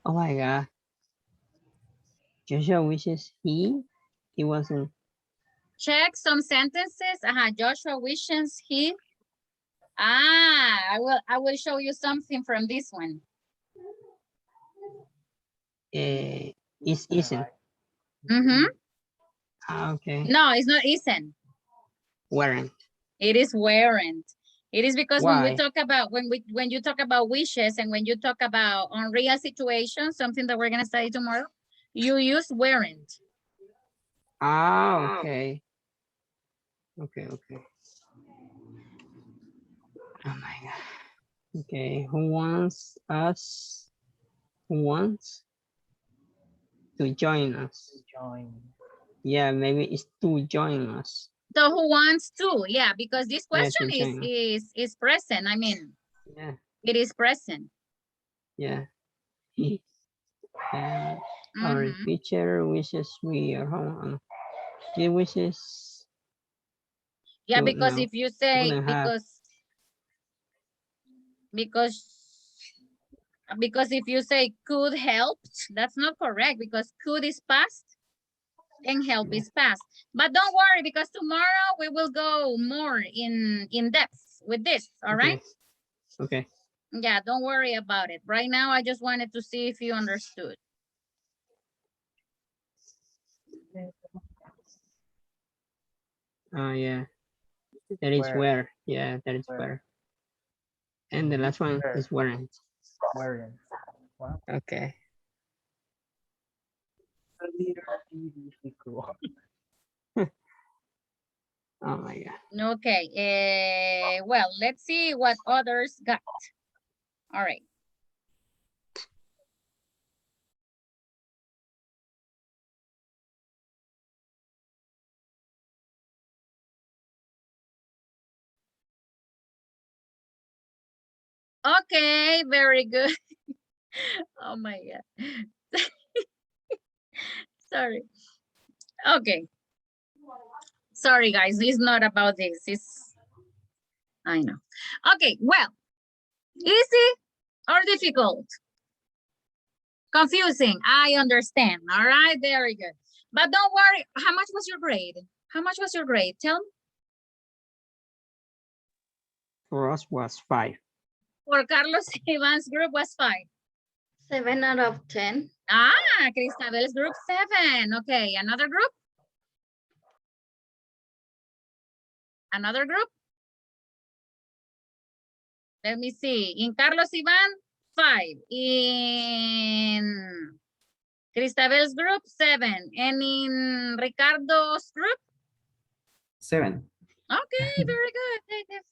Oh my god. Joshua wishes he wasn't. Check some sentences. Joshua wishes he. I will show you something from this one. Isn't. Mm-hmm. Okay. No, it's not isn't. Weren't. It is weren't. It is because Why? when we talk about when you talk about wishes and when you talk about unreal situations, something that we're gonna study tomorrow, you use weren't. Okay. Okay. Oh my god. Okay. Who wants to join us? Yeah, maybe it's to join us. So who wants to? Yeah, because this Yeah, question to join us. is present. I mean, yeah, it is present. Yeah. Our teacher wishes we are home. She wishes. Yeah, to, because no, if you say wouldn't have. because if you say could help, that's not correct because could is past and help is past. But don't worry because tomorrow we will go more in depth with this. All right. Okay. Yeah, don't worry about it. Right now, I just wanted to see if you understood. Yeah. That is where. Yeah, that is where. And the last one is weren't. Weren't. Wow. Okay. Oh my god. Okay. Well, let's see what others got. All right. Okay, very good. Oh my god. Sorry. Okay. Sorry, guys. It's not about this. I know. Okay, well, easy or difficult? Confusing, I understand. All right, very good. But don't worry, how much was your grade? How much was your grade? Tell me. For us was 5. For Carlos Ivan's group was 5. 7 out of 10. Ah, Cristabel's group 7. Okay, another group? Another group? Let me see. In Carlos Ivan, 5. In Cristabel's group, 7. And in Ricardo's group? 7. Okay, very good.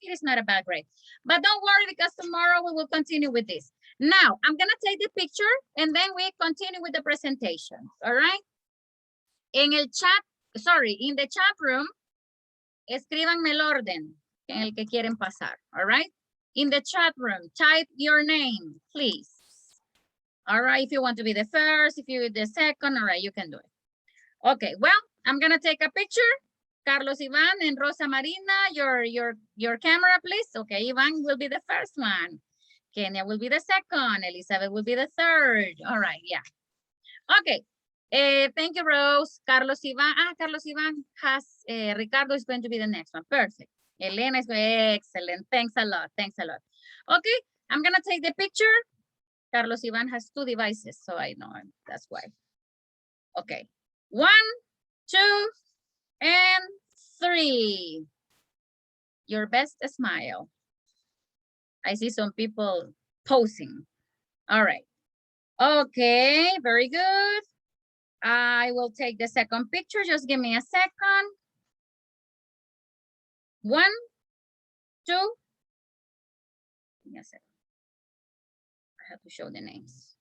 It is not a bad grade. But don't worry, because tomorrow we will continue with this. Now, I'm going to take the picture and then we continue with the presentation. All right? In the chat room, escríbanme el orden en el que quieren pasar. All right? In the chat room, type your name, please. All right, if you want to be the first, if you're the second, all right, you can do it. Okay, well, I'm going to take a picture. Carlos Ivan and Rosa Marina, your camera, please. Okay, Ivan will be the first one. Kenya will be the second. Elizabeth will be the third. All right, yeah. Okay. Thank you, Rose. Carlos Ivan. Carlos Ivan has, Ricardo is going to be the next one. Perfect. Elena is excellent. Thanks a lot. Thanks a lot. Okay, I'm going to take the picture. Carlos Ivan has 2 devices, so I know that's why. Okay. 1, 2, and 3. Your best smile. I see some people posing. All right. Okay, very good. I will take the second picture. Just give me a second. 1, 2. Give me a second. I have to show the names.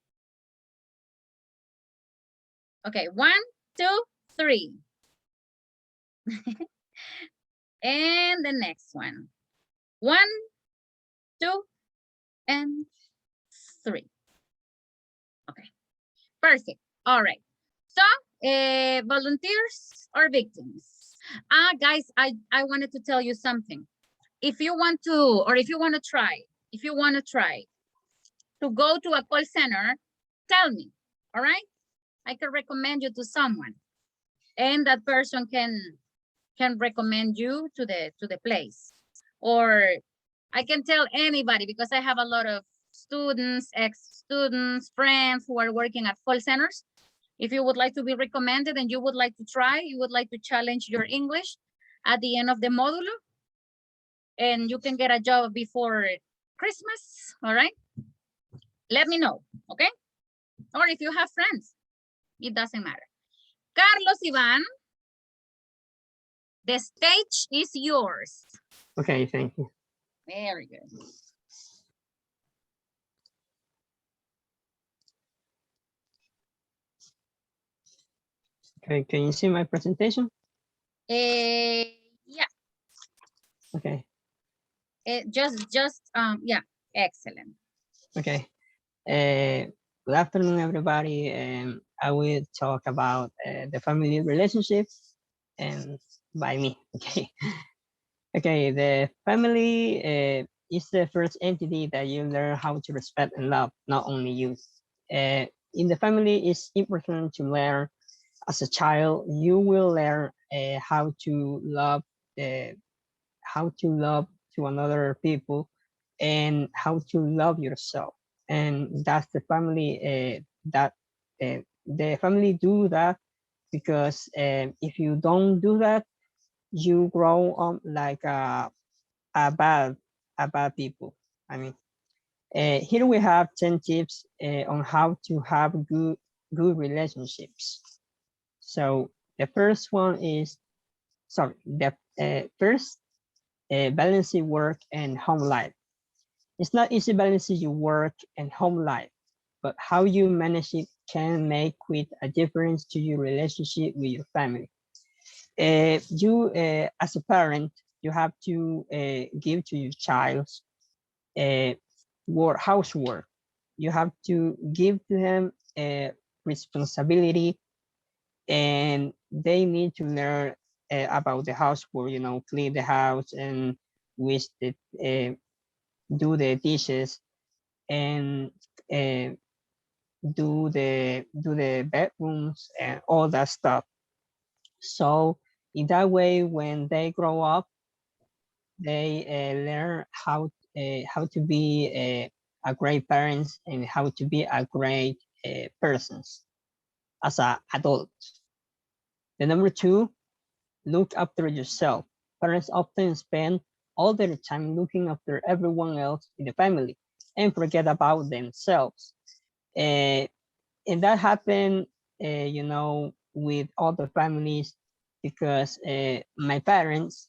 Okay, 1, 2, 3. And the next one. 1, 2, and 3. Okay, perfect. All right. So, volunteers or victims? Guys, I wanted to tell you something. If you want to, or if you want to try to go to a call center, tell me, all right? I can recommend you to someone, and that person can recommend you to the place. Or I can tell anybody, because I have a lot of students, ex-students, friends who are working at call centers. If you would like to be recommended and you would like to try, you would like to challenge your English at the end of the modulo, and you can get a job before Christmas, all right? Let me know, okay? Or if you have friends, it doesn't matter. Carlos Ivan, the stage is yours. Okay, thank you. Very good. Okay, can you see my presentation? Yeah. Okay. Yeah, excellent. Okay. Good afternoon, everybody. I will talk about the family relationships and by me. Okay. Okay. The family is the first entity that you learn how to respect and love, not only you. In the family, it's important to learn as a child. You will learn how to love to another people and how to love yourself. And that's the family the family do that because if you don't do that, you grow up like a bad people. I mean, here we have 10 tips on how to have good relationships. So the first one is, the first, balancing work and home life. It's not easy balancing your work and home life, but how you manage it can make quite a difference to your relationship with your family. As a parent, you have to give to your child housework. You have to give to them responsibility, and they need to learn about the housework, clean the house and which do the dishes and do the bedrooms and all that stuff. So in that way, when they grow up, they learn how to be a great parents and how to be a great persons as an adult. The number two, look after yourself. Parents often spend all their time looking after everyone else in the family and forget about themselves. Uh, and that happened, with other families because my parents,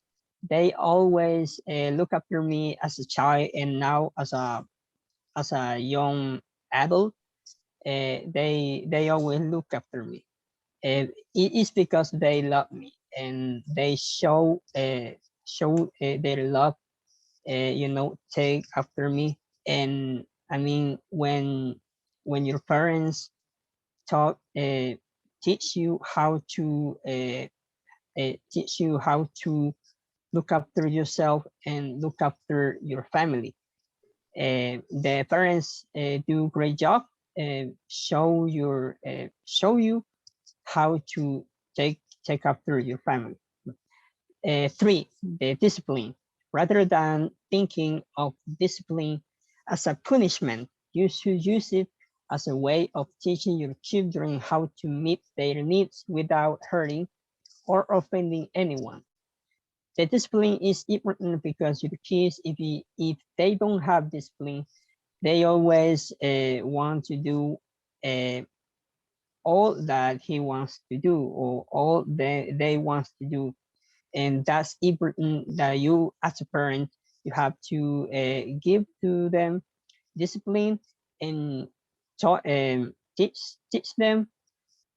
they always look after me as a child and now as a young adult. They always look after me. It is because they love me and they show their love, take after me. And I mean, when your parents taught teach you how to look after yourself and look after your family. The parents do great job and show you how to take after your family. Three, the discipline. Rather than thinking of discipline as a punishment, you should use it as a way of teaching your children how to meet their needs without hurting or offending anyone. The discipline is important because your kids, if they don't have discipline, they always want to do uh, all that he wants to do or all they wants to do, and that's important that you as a parent you have to give to them discipline and teach them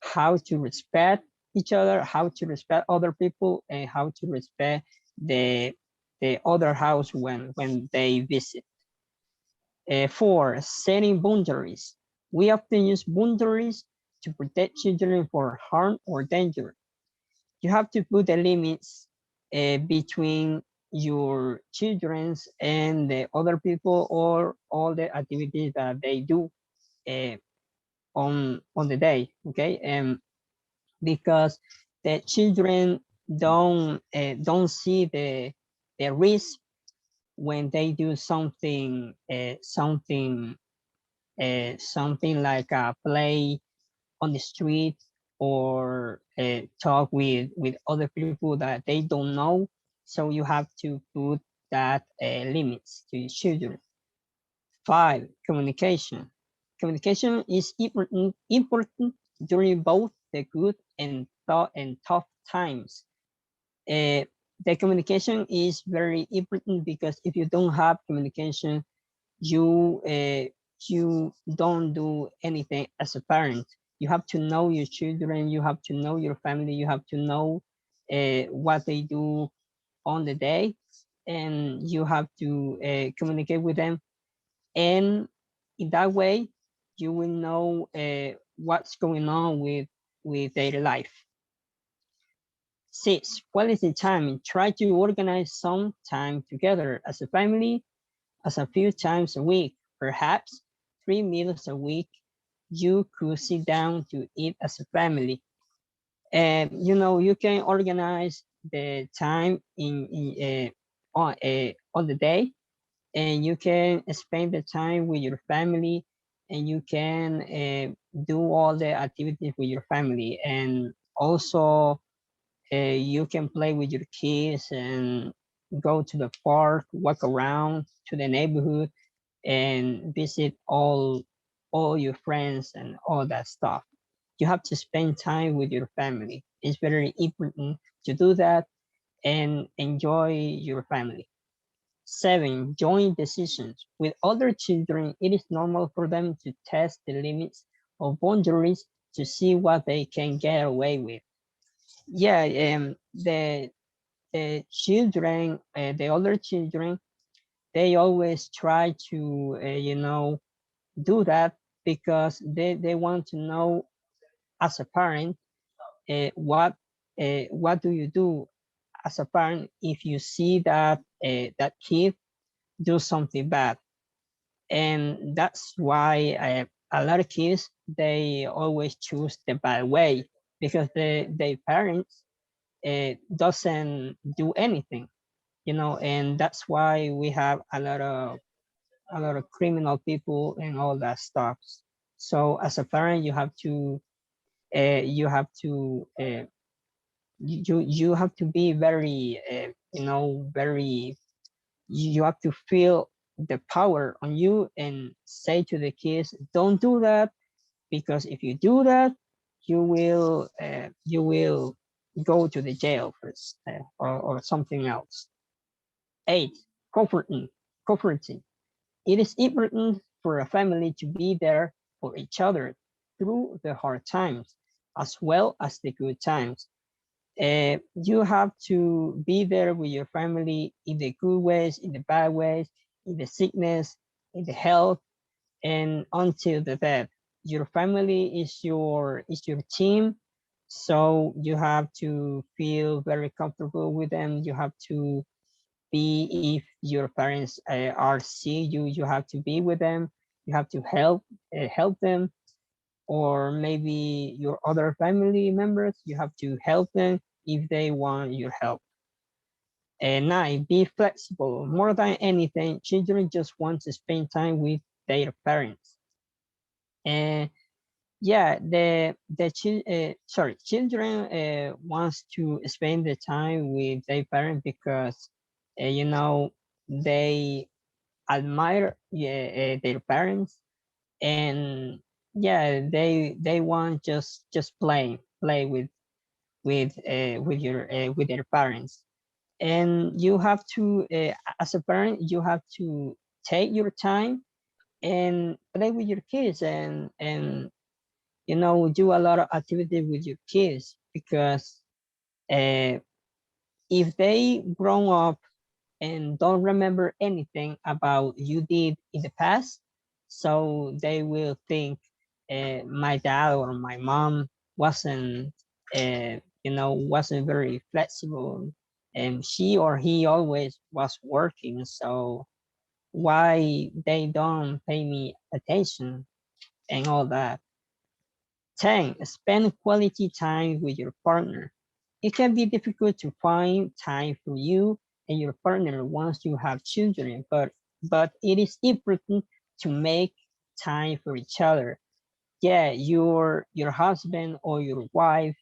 how to respect each other, how to respect other people, and how to respect the the other house when they visit. Four, setting boundaries. We often use boundaries to protect children from harm or danger. You have to put the limits between your children's and the other people or all the activities that they do uh, on the day. Okay, and because the children don't see the risk when they do something like a play on the street or talk with other people that they don't know. So you have to put that limits to your children. Five, communication. Communication is important during both the good and tough times. Uh, the communication is very important because if you don't have communication, you don't do anything as a parent. You have to know your children, you have to know your family, you have to know what they do on the day, and you have to communicate with them. And in that way, you will know what's going on with their life. Six, quality time. Try to organize some time together as a family, as a few times a week, perhaps 3 meals a week. You could sit down to eat as a family. And you can organize the time on the day, and you can spend the time with your family, and you can do all the activities with your family, and also you can play with your kids and go to the park, walk around to the neighborhood, and visit all your friends and all that stuff. You have to spend time with your family. It's very important to do that and enjoy your family. Seven, joint decisions. With other children, it is normal for them to test the limits of boundaries to see what they can get away with. Yeah, the children, the other children, they always try to, do that because they want to know as a parent what do you do as a parent if you see that that kid do something bad. And that's why a lot of kids, they always choose the bad way because their parents doesn't do anything, you know, and that's why we have a lot of criminal people and all that stuff. So as a parent, you have to you have to be very you know, very, you have to feel the power on you and say to the kids, don't do that, because if you do that, you will go to the jail first, or something else. 8, comforting. Comforting. It is important for a family to be there for each other through the hard times as well as the good times. You have to be there with your family in the good ways, in the bad ways, in the sickness, in the health, and until the death. Your family is your team, so you have to feel very comfortable with them. You have to be, if your parents are sick, you have to be with them. You have to help them, or maybe your other family members, you have to help them if they want your help. And 9, be flexible. More than anything, children just want to spend time with their parents. And yeah, children wants to spend the time with their parents because you know, they admire, yeah, their parents, and yeah, they want just play with their parents. And you have to as a parent, you have to take your time and play with your kids, and you know, do a lot of activity with your kids, because uh, if they grow up and don't remember anything about you did in the past, so they will think my dad or my mom wasn't you know, wasn't very flexible, and she or he always was working, so why they don't pay me attention and all that. 10, spend quality time with your partner. It can be difficult to find time for you and your partner once you have children, but it is important to make time for each other. Yeah, your husband or your wife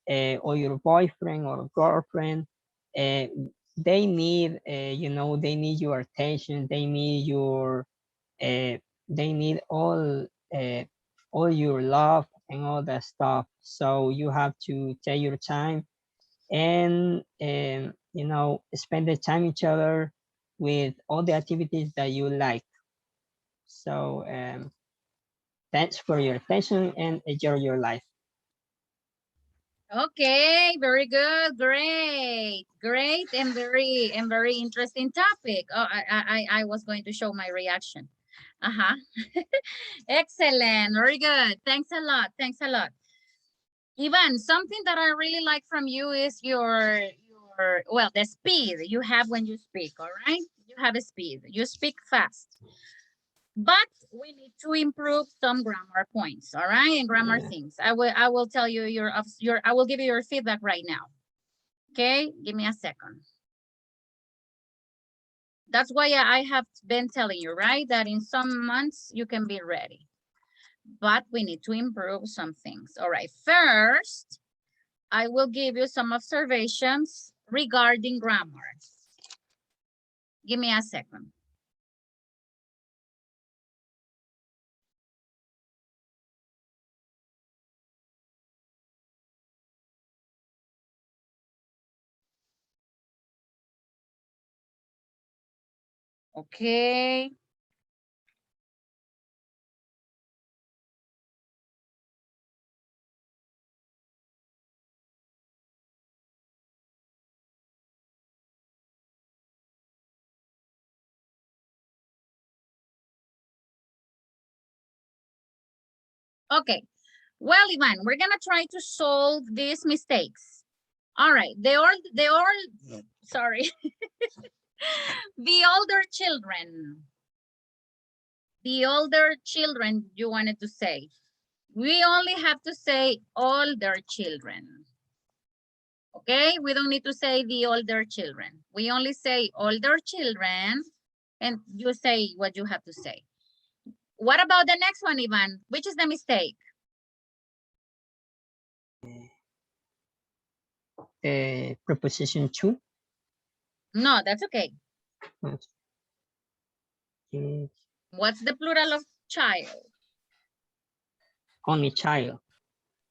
or your boyfriend or girlfriend, uh, they need you know, they need your attention. They need your they need uh, all your love and all that stuff. So you have to take your time and you know, spend the time each other with all the activities that you like. So thanks for your attention and enjoy your life. Okay, very good, great, great, and very interesting topic. Oh, I was going to show my reaction. Excellent, very good. Thanks a lot. Thanks a lot. Ivan, something that I really like from you is your well, the speed you have when you speak. All right, you have a speed. You speak fast. But we need to improve some grammar points, all right, and grammar things. I will tell you I will give you your feedback right now. Okay, give me a second. That's why I have been telling you, right, that in some months you can be ready. But we need to improve some things. All right, first, I will give you some observations regarding grammar. Give me a second. Okay. Okay. Well, Ivan, we're gonna try to solve these mistakes. All right, sorry. The older children. The older children you wanted to say. We only have to say older children. Okay, we don't need to say the older children. We only say older children and you say what you have to say. What about the next one, Ivan? Which is the mistake? Preposition to. No, that's okay. Okay. What's the plural of child? Only child.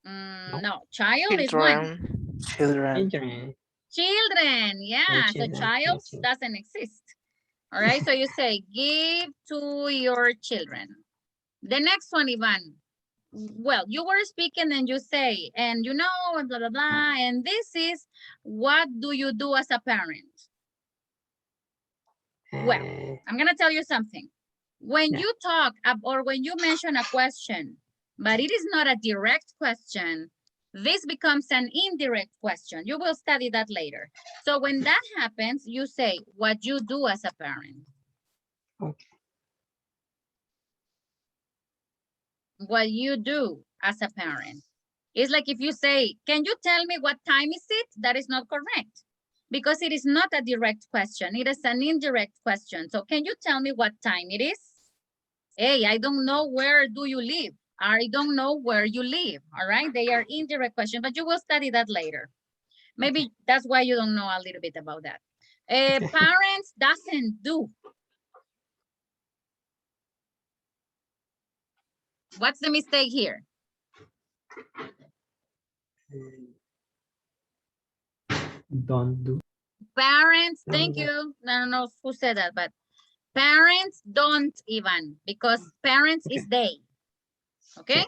No, child is one. Children. Children, yeah. So Children, child thank you. doesn't exist. All right, so you say give to your children. The next one, Ivan. Well, you were speaking and you say, and you know, and blah, blah, blah. And this is, what do you do as a parent? Well, I'm going to tell you something. When you talk or when you mention a question, but it is not a direct question, this becomes an indirect question. You will study that later. So when that happens, you say what you do as a parent. Okay. What you do as a parent. It's like if you say, can you tell me what time is it? That is not correct because it is not a direct question. It is an indirect question. So can you tell me what time it is? Hey, I don't know, where do you live? I don't know where you live, all right? They are indirect questions, but you will study that later. Maybe that's why you don't know a little bit about that. Parents doesn't do. What's the mistake here? Don't do. Parents, thank you. I don't know who said that, but parents don't even, because parents is they. Okay?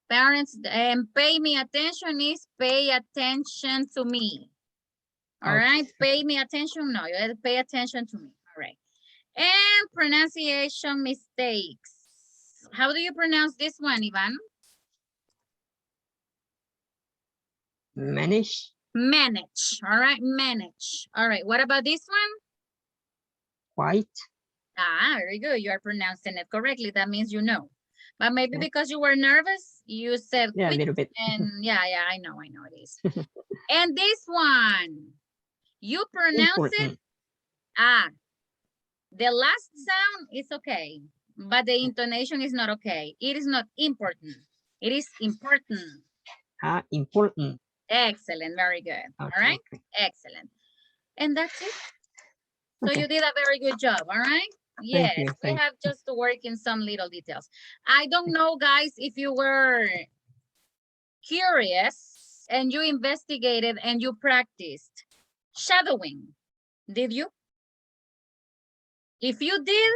Parents, and pay me attention is pay attention to me. All right, pay me attention. No, you have to pay attention to me. All right. And pronunciation mistakes. How do you pronounce this one, Ivan? Manage. Manage. All right, manage. All right, what about this one? Quite. Ah, very good. You are pronouncing it correctly. That means you know. But maybe because you were nervous, you said Yeah, quit. a little bit. And yeah, I know it is. And this one, you pronounce it. The last sound is okay, but the intonation is not okay. It is not important. It is important. Important. Excellent, very good. All right, excellent. And that's it. So you did a very good job, all right? Yes, we have just to work in some little details. I don't know, guys, if you were curious and you investigated and you practiced shadowing. Did you? If you did,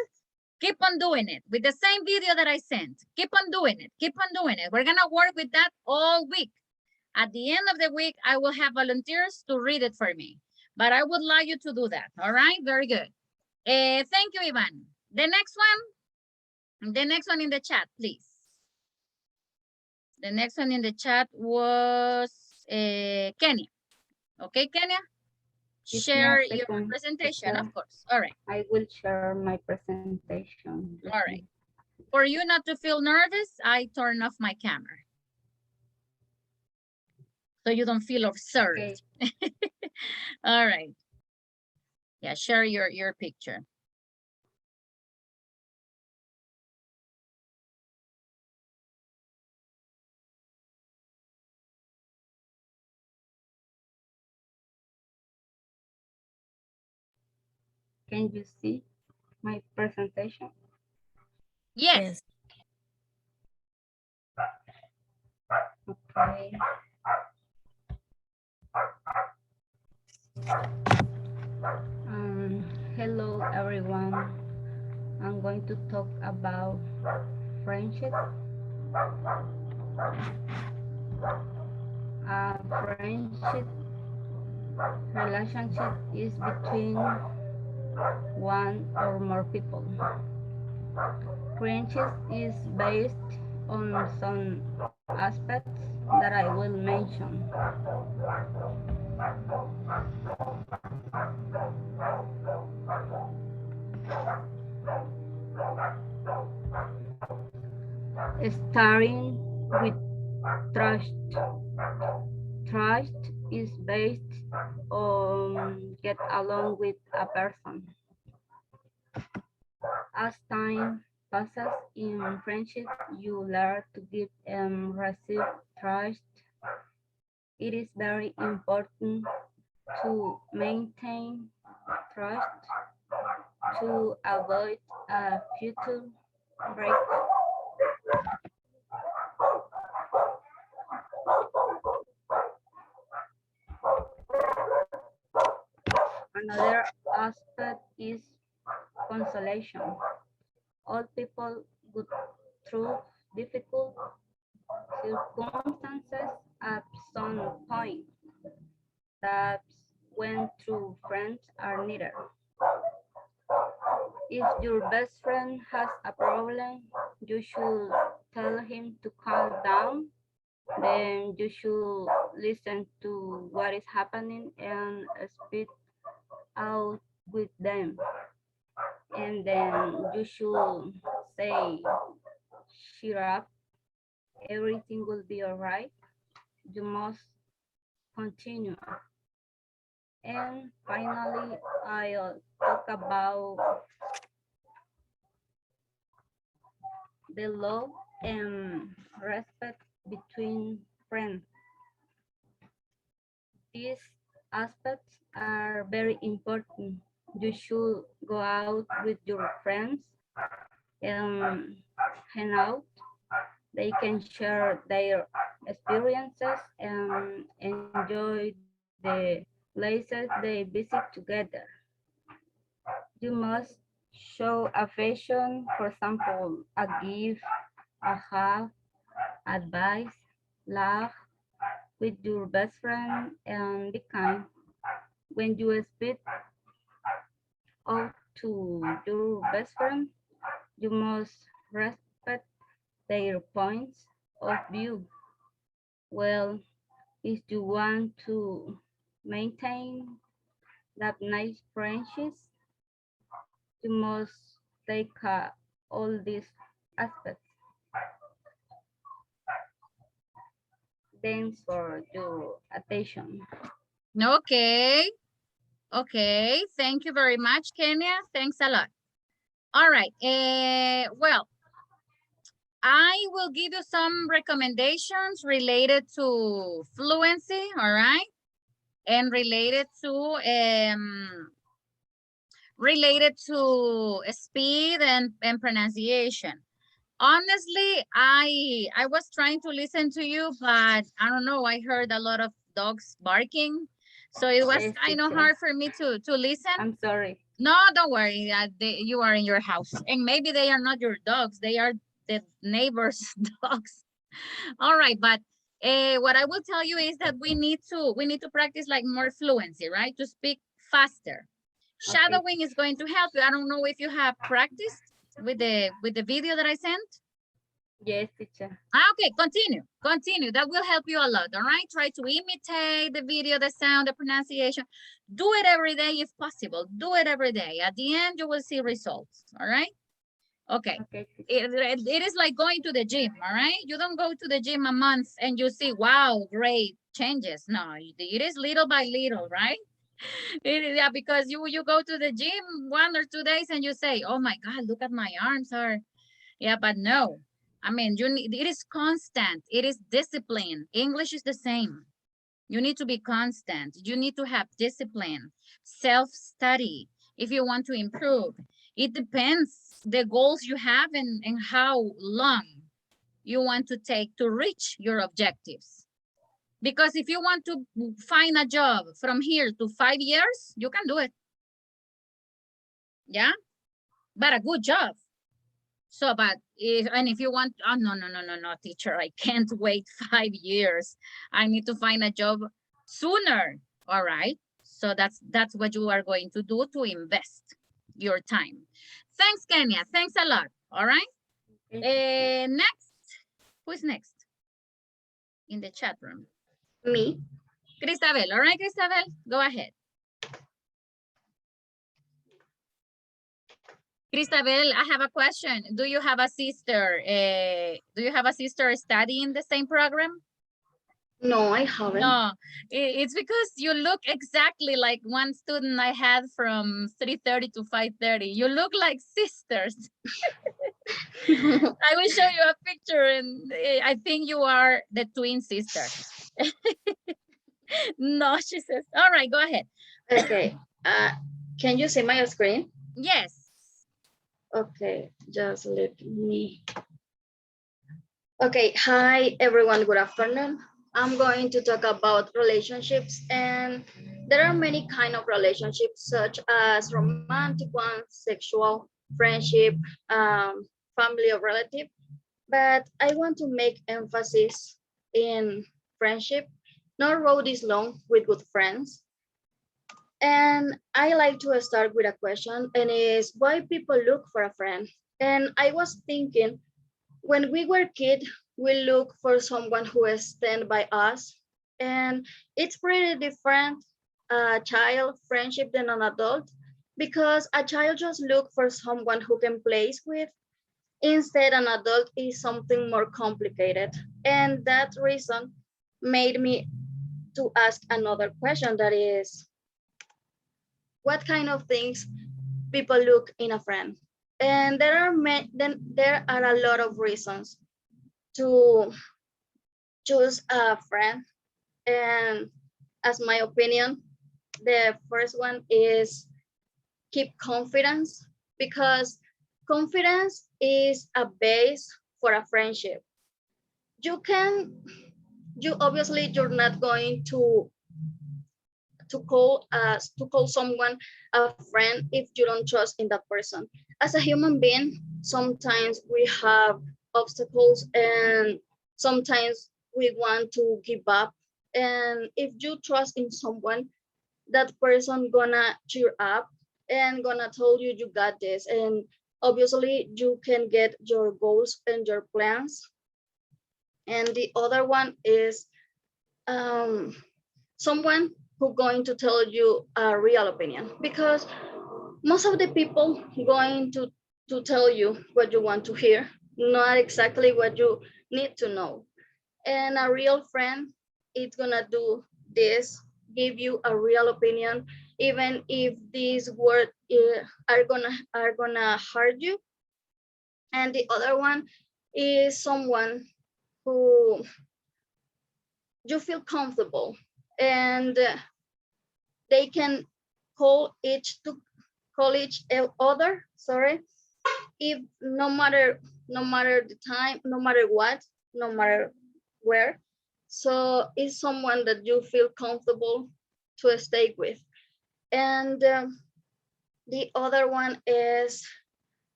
keep on doing it with the same video that I sent. Keep on doing it. Keep on doing it. We're going to work with that all week. At the end of the week, I will have volunteers to read it for me. But I would like you to do that. All right? Very good. Thank you, Ivan. The next one in the chat, please. The next one in the chat was Kenya. Okay, Kenya? Share your presentation, of course. All right. I will share my presentation. All right. For you not to feel nervous, I turn off my camera. So you don't feel observed. Okay. All right. Yeah, share your picture. Can you see my presentation? Yes. Okay. Hello, everyone. I'm going to talk about friendship. Friendship relationship is between one or more people. Friendship is based on some aspects that I will mention. Starting with trust. Trust is based on get along with a person. As time passes in friendship, you learn to give and receive trust. It is very important to maintain trust to avoid a future breakup. Another aspect is consolation. All people go through difficult circumstances at some point. That's when true friends are needed. If your best friend has a problem, you should tell him to calm down. Then you should listen to what is happening and speak out with them. And then you should say, cheer up, everything will be all right. You must continue. And finally, I'll talk about the love and respect between friends. These aspects are very important. You should go out with your friends and hang out. They can share their experiences and enjoy the places they visit together. You must show affection, for example, a gift, a hug, advice, laugh with your best friend, and be kind. When you speak out to your best friend, you must respect their points of view. Well, if you want to maintain that nice friendships, you must take all these aspects. Thanks for your attention. Okay. Okay. Thank you very much, Kenya. Thanks a lot. All right. Well, I will give you some recommendations related to fluency, all right? And related to speed and pronunciation. Honestly, I was trying to listen to you, but I don't know, I heard a lot of dogs barking. So it was Yes, kind of teacher. hard for me to listen. I'm sorry. No, don't worry. You are in your house. And maybe they are not your dogs. They are the neighbor's dogs. All right, but what I will tell you is that we need to practice like more fluency, right? To speak faster. Shadowing is going to help you. I don't know if you have practiced with the video that I sent. Yes, teacher. Okay, continue. That will help you a lot, all right? Try to imitate the video, the sound, the pronunciation. Do it every day if possible. Do it every day. At the end, you will see results, all right? Okay. It is like going to the gym, all right? You don't go to the gym a month and you see, wow, great changes. No, it is little by little, right? Yeah, because you go to the gym 1 or 2 days and you say, oh my God, look at my arms are, yeah, but no. I mean, it is constant. It is discipline. English is the same. You need to be constant. You need to have discipline, self-study if you want to improve. It depends the goals you have and how long you want to take to reach your objectives. Because if you want to find a job from here to 5 years, you can do it. Yeah, but a good job. So, but if you want, oh, no, teacher, I can't wait 5 years. I need to find a job sooner. All right. So that's what you are going to do to invest your time. Thanks, Kenya. Thanks a lot. All right. Next. Who is next in the chat room? Me. Cristabel. All right, Cristabel, go ahead. Cristabel, I have a question. Do you have a sister? Do you have a sister studying the same program? No, I haven't. No, it's because you look exactly like one student I had from 3:30 to 5:30. You look like sisters. I will show you a picture and I think you are the twin sister. No, she says, all right, go ahead. Okay, can you see my screen? Yes. Okay, just let me. Okay, hi everyone, good afternoon. I'm going to talk about relationships, and there are many kind of relationships such as romantic ones, sexual, friendship, family or relative, but I want to make emphasis in friendship. No road is long with good friends. And I like to start with a question, and is why people look for a friend. And I was thinking, when we were kids, we look for someone who is stand by us, and it's pretty different a child friendship than an adult, because a child just look for someone who can play with. Instead, an adult is something more complicated, and that reason made me to ask another question, that is, what kind of things people look in a friend? And there are a lot of reasons to choose a friend. And as my opinion, the first one is keep confidence, because confidence is a base for a friendship. You can, you obviously you're not going to call someone a friend if you don't trust in that person. As a human being, sometimes we have obstacles, and sometimes we want to give up. And if you trust in someone, that person gonna cheer up and gonna tell you you got this, and obviously you can get your goals and your plans. And the other one is someone who going to tell you a real opinion, because most of the people going to tell you what you want to hear, not exactly what you need to know. And a real friend is gonna do this, give you a real opinion, even if these words are gonna hurt you. And the other one is someone who you feel comfortable, and they can call each other, sorry, if no matter the time, no matter what, no matter where. So it's someone that you feel comfortable to stay with. And the other one is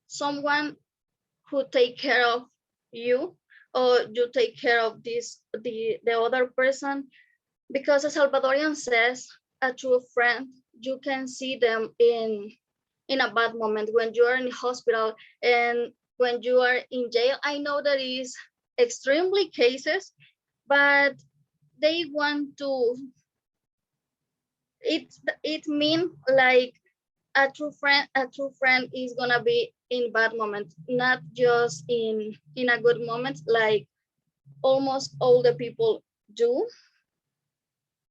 someone who take care of you, or you take care of the other person, because a Salvadorian says a true friend, you can see them in a bad moment, when you are in the hospital and when you are in jail. I know that is extremely cases, but they want to, it mean like a true friend is gonna be in bad moments, not just in a good moment, like almost all the people do.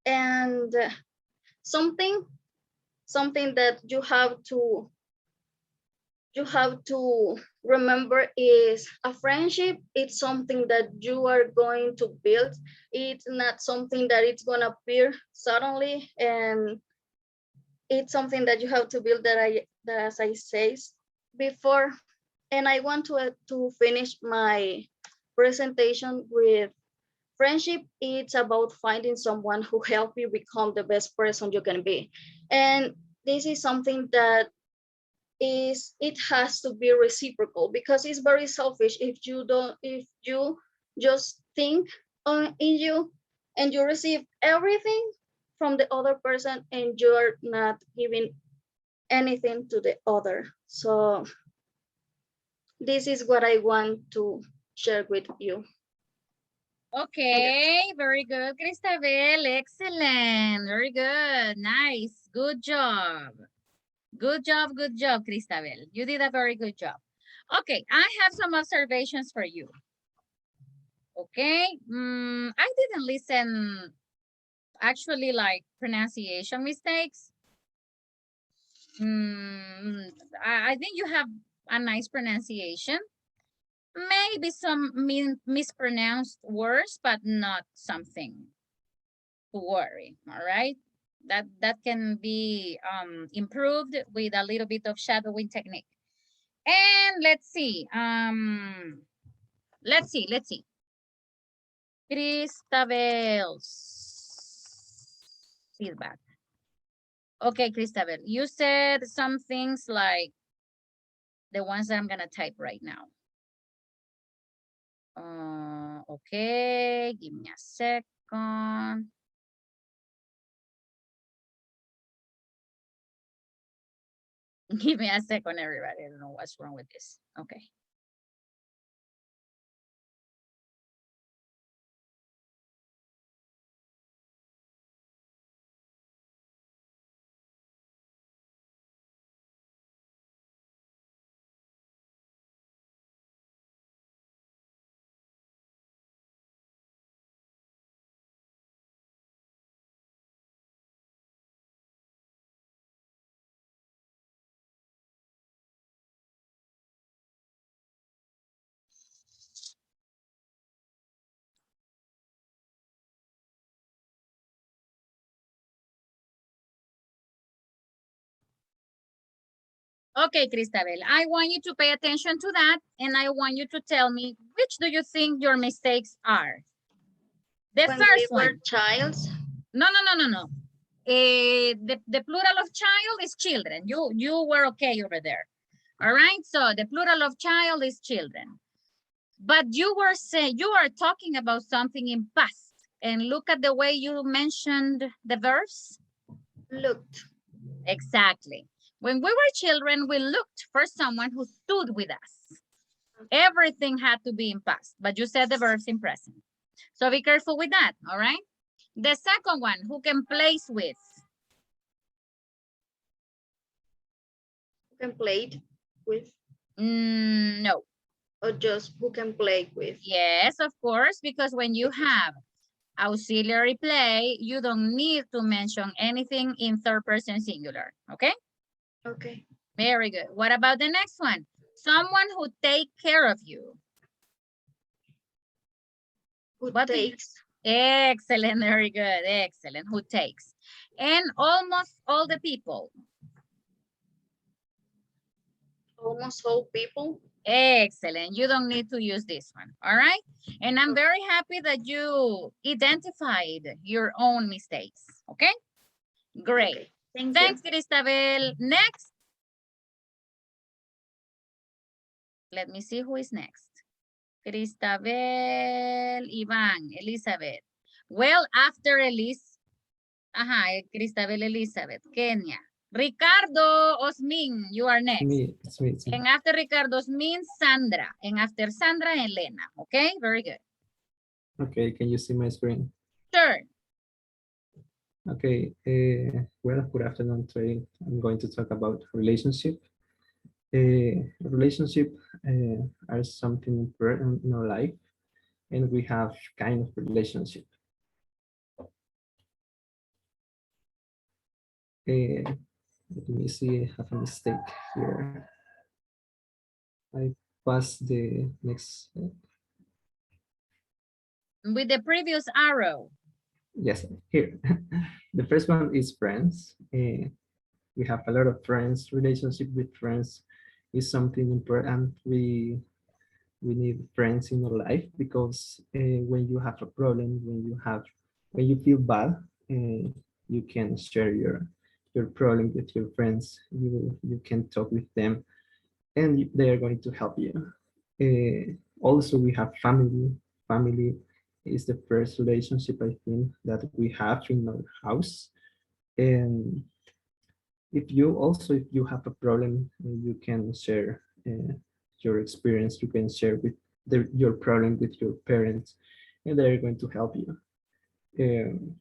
And something something that you have to remember is a friendship. It's something that you are going to build. It's not something that it's gonna appear suddenly, and it's something that you have to build, that as I said before. And I want to finish my presentation with friendship. It's about finding someone who help you become the best person you can be. And this is something that it has to be reciprocal, because it's very selfish if you just think in you, and you receive everything from the other person, and you're not giving anything to the other. So this is what I want to share with you. Okay, very good, Cristabel. Excellent. Very good. Nice. Good job. Good job, Cristabel. You did a very good job. Okay, I have some observations for you. Okay, I didn't listen actually like pronunciation mistakes. I think you have a nice pronunciation. Maybe some mispronounced words, but not something to worry, all right? That can be improved with a little bit of shadowing technique. And let's see. Let's see. Cristabel's feedback. Okay, Cristabel, you said some things like the ones that I'm gonna type right now. Okay, give me a second. Give me a second, everybody. I don't know what's wrong with this. Okay. Okay, Cristabel, I want you to pay attention to that, and I want you to tell me which do you think your mistakes are? The When first we were one. childs. No. The plural of child is children. You were okay over there. All right, so the plural of child is children. But you are talking about something in past. And look at the way you mentioned the verbs. Looked. Exactly. When we were children, we looked for someone who stood with us. Everything had to be in past, but you said the verbs in present. So be careful with that, all right? The second one, who can place with? Who can play with? No. Or just who can play with? Yes, of course, because when you have auxiliary play, you don't need to mention anything in third person singular, okay? Okay. Very good. What about the next one? Someone who take care of you. Who What takes? Excellent, very good, excellent. Who takes? And almost all the people. Almost all people. Excellent. You don't need to use this one, all right? And I'm very happy that you identified your own mistakes, okay? Great. Okay. Thanks, Cristabel. Next. Let me see who is next. Cristabel, Ivan, Elizabeth. Well, after Elise, Cristabel, Elizabeth, Kenya. Ricardo Osmin, you are next. It's me. And after Ricardo Osmin, Sandra. And after Sandra, Elena. Okay, very good. Okay, can you see my screen? Sure. Okay, well, good afternoon. Today I'm going to talk about relationship. Relationship are something important in our life, and we have kind of relationship. Let me see, I have a mistake here. I passed the next. With the previous arrow. Yes, here. The first one is friends. We have a lot of friends. Relationship with friends is something important. We need friends in our life because when you have a problem, when you feel bad, you can share your problem with your friends. You can talk with them, and they are going to help you. Also, we have family. Family is the first relationship I think that we have in our house. And if you have a problem, you can share your experience. You can share with your problem with your parents, and they're going to help you. Um,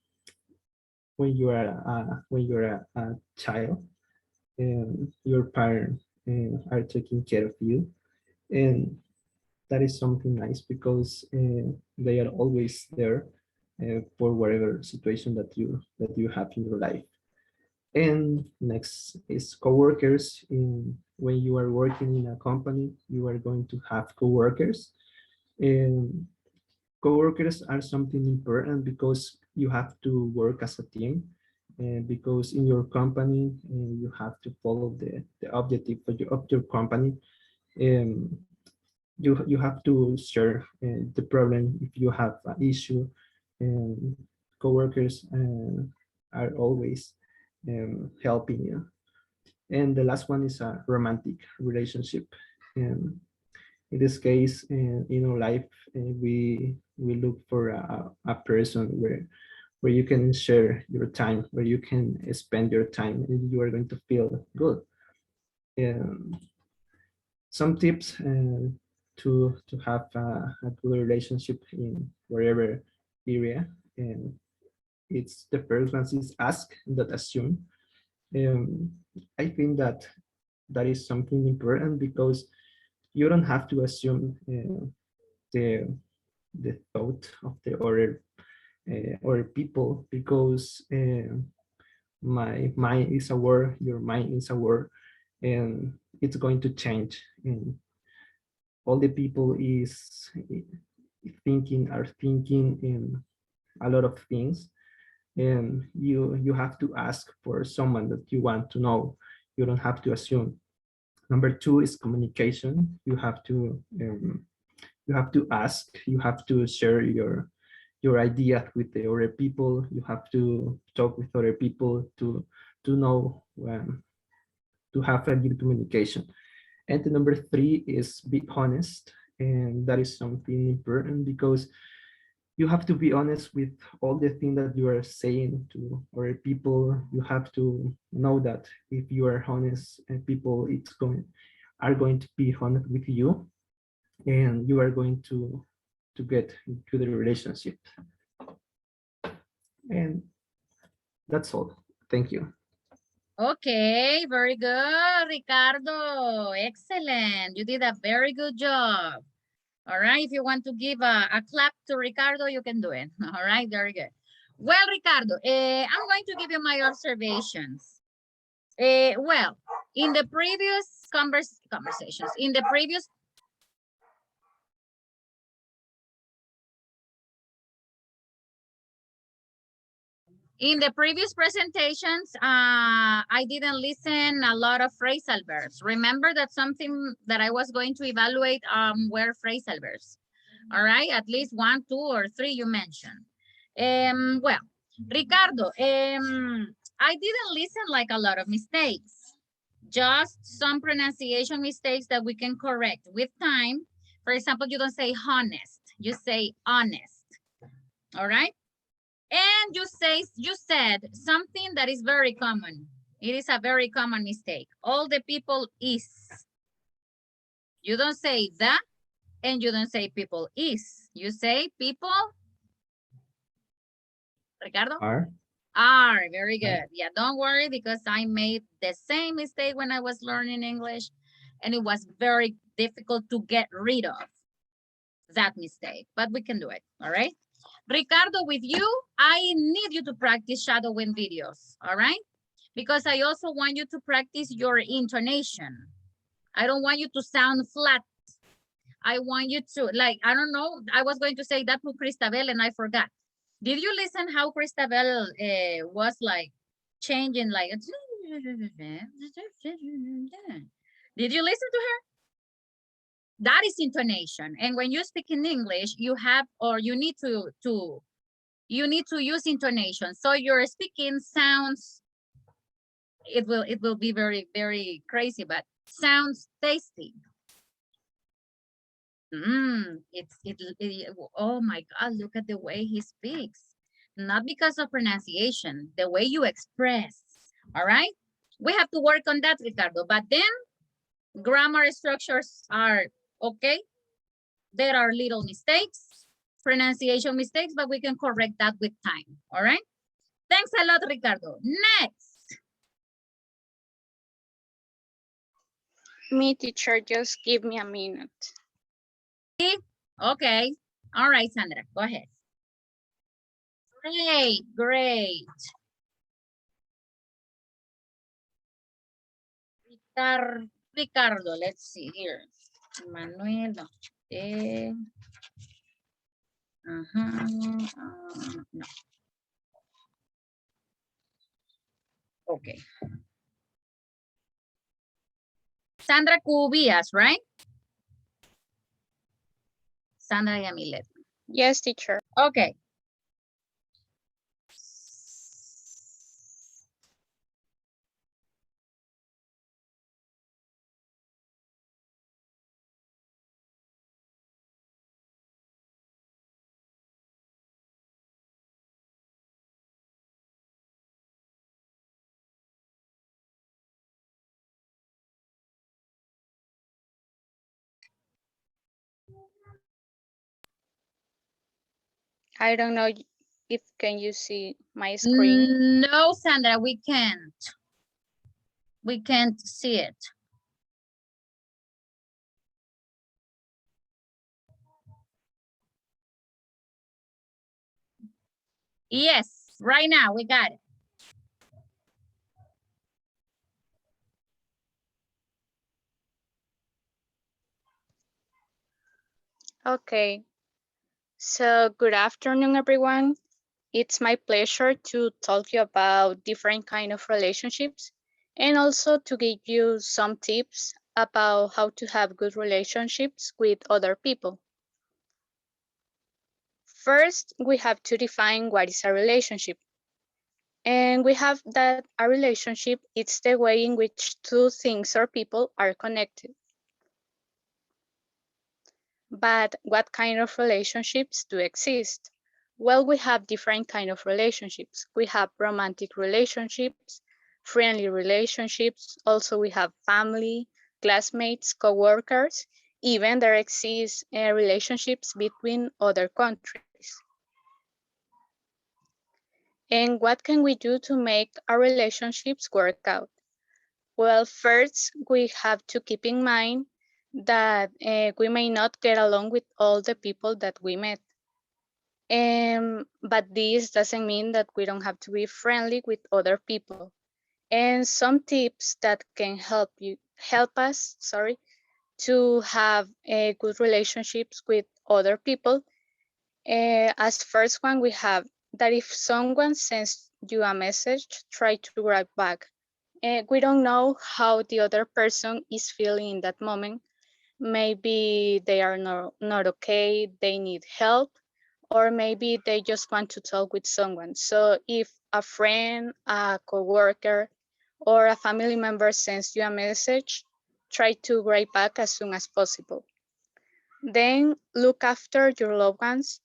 when you are a child, and your parents are taking care of you, and that is something nice because they are always there for whatever situation that you have in your life. And next is coworkers. When you are working in a company, you are going to have coworkers, and coworkers are something important because you have to work as a team, and because in your company you have to follow the objective of your company. um, you have to share the problem if you have an issue, and coworkers are always helping you. And the last one is a romantic relationship. And in this case, in our life, we look for a person where you can share your time, where you can spend your time, and you are going to feel good. Um, some tips to have a good relationship in wherever area, and it's the first one is ask, not assume. Um, I think that is something important because you don't have to assume the thought of the other or people, because my mind is aware, your mind is aware, and it's going to change. And all the people is are thinking in a lot of things, and you have to ask for someone that you want to know. You don't have to assume. Number two is communication. You have to ask, you have to share your idea with the other people. You have to talk with other people to know to have a good communication. And the number three is be honest. And that is something important because you have to be honest with all the things that you are saying to other people. You have to know that if you are honest, and people are going to be honest with you, and you are going to get into the relationship. And that's all. Thank you. Okay, very good, Ricardo. Excellent. You did a very good job. All right, if you want to give a clap to Ricardo, you can do it. All right, very good. Well, Ricardo, I'm going to give you my observations. Well, in the previous conversations, in the previous presentations, I didn't listen a lot of phrasal verbs. Remember that something that I was going to evaluate were phrasal verbs. All right, at least 1, 2, or 3 you mentioned. Well, Ricardo, I didn't listen like a lot of mistakes. Just some pronunciation mistakes that we can correct with time. For example, you don't say honest, you say honest. All right. And you said something that is very common. It is a very common mistake. All the people is. You don't say the, and you don't say people is. You say people, Ricardo? Are, very good. Yeah, don't worry, because I made the same mistake when I was learning English, and it was very difficult to get rid of that mistake, but we can do it, all right? Ricardo, with you, I need you to practice shadowing videos, all right? Because I also want you to practice your intonation. I don't want you to sound flat. I want you to, like, I don't know, I was going to say that to Cristabel and I forgot. Did you listen how Cristabel was like changing, like, did you listen to her? That is intonation. And when you speak in English, you have, or you need to use intonation. So your speaking sounds, it will be very, very crazy, but sounds tasty. Oh my God, look at the way he speaks. Not because of pronunciation, the way you express, all right? We have to work on that, Ricardo, but then grammar structures are okay. There are little mistakes, pronunciation mistakes, but we can correct that with time, all right? Thanks a lot, Ricardo. Next. Me, teacher, just give me a minute. Okay. All right, Sandra, go ahead. Great, great. Ricardo, let's see here. Manuel, no. No. Okay. Sandra Cubillas, right? Sandra Yamilet. Yes, teacher. Okay. I don't know if can you see my screen. No, Sandra, we can't. We can't see it. Yes, right now we got it. Okay. So good afternoon, everyone. It's my pleasure to talk you about different kind of relationships and also to give you some tips about how to have good relationships with other people. First, we have to define what is a relationship. And we have that a relationship is the way in which two things or people are connected. But what kind of relationships do exist? Well, we have different kind of relationships. We have romantic relationships, friendly relationships. Also, we have family, classmates, co-workers. Even there exist relationships between other countries. And what can we do to make our relationships work out? Well, first, we have to keep in mind that we may not get along with all the people that we met. But this doesn't mean that we don't have to be friendly with other people. And some tips that can help us, to have good relationships with other people. As first one, we have that if someone sends you a message, try to write back. We don't know how the other person is feeling in that moment. Maybe they are not okay, they need help, or maybe they just want to talk with someone. So if a friend, a coworker, or a family member sends you a message, try to write back as soon as possible. Then look after your loved ones.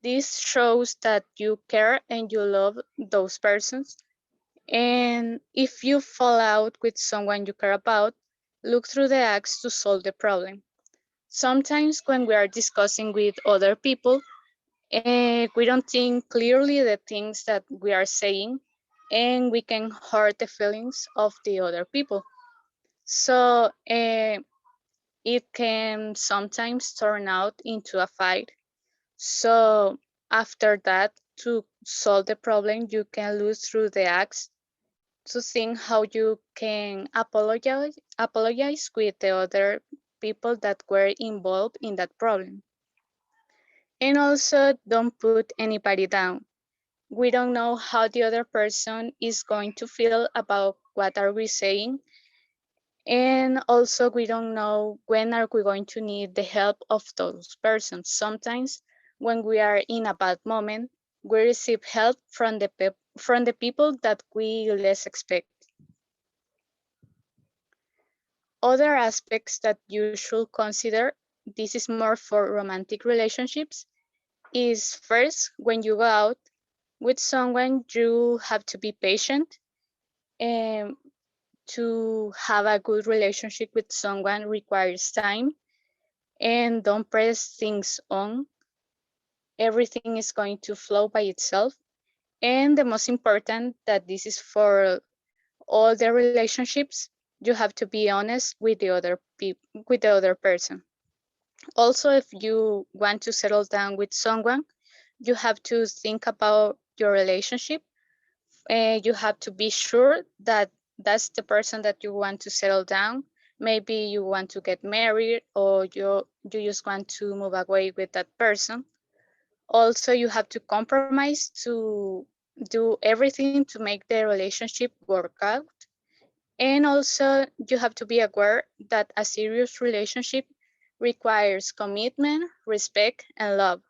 This shows that you care and you love those persons. And if you fall out with someone you care about, look through the acts to solve the problem. Sometimes when we are discussing with other people, we don't think clearly the things that we are saying, and we can hurt the feelings of the other people. So it can sometimes turn out into a fight. So after that, to solve the problem, you can look through the acts to think how you can apologize with the other people that were involved in that problem. And also don't put anybody down. We don't know how the other person is going to feel about what are we saying. And also we don't know when are we going to need the help of those persons. Sometimes when we are in a bad moment, we receive help from the people that we less expect. Other aspects that you should consider, this is more for romantic relationships, is first, when you go out with someone, you have to be patient. And to have a good relationship with someone requires time, and don't press things on. Everything is going to flow by itself. And the most important, that this is for all the relationships, you have to be honest with the other person. Also, if you want to settle down with someone, you have to think about your relationship, and you have to be sure that that's the person that you want to settle down. Maybe you want to get married, or you just want to move away with that person. Also, you have to compromise to do everything to make the relationship work out. And also, you have to be aware that a serious relationship requires commitment, respect, and love.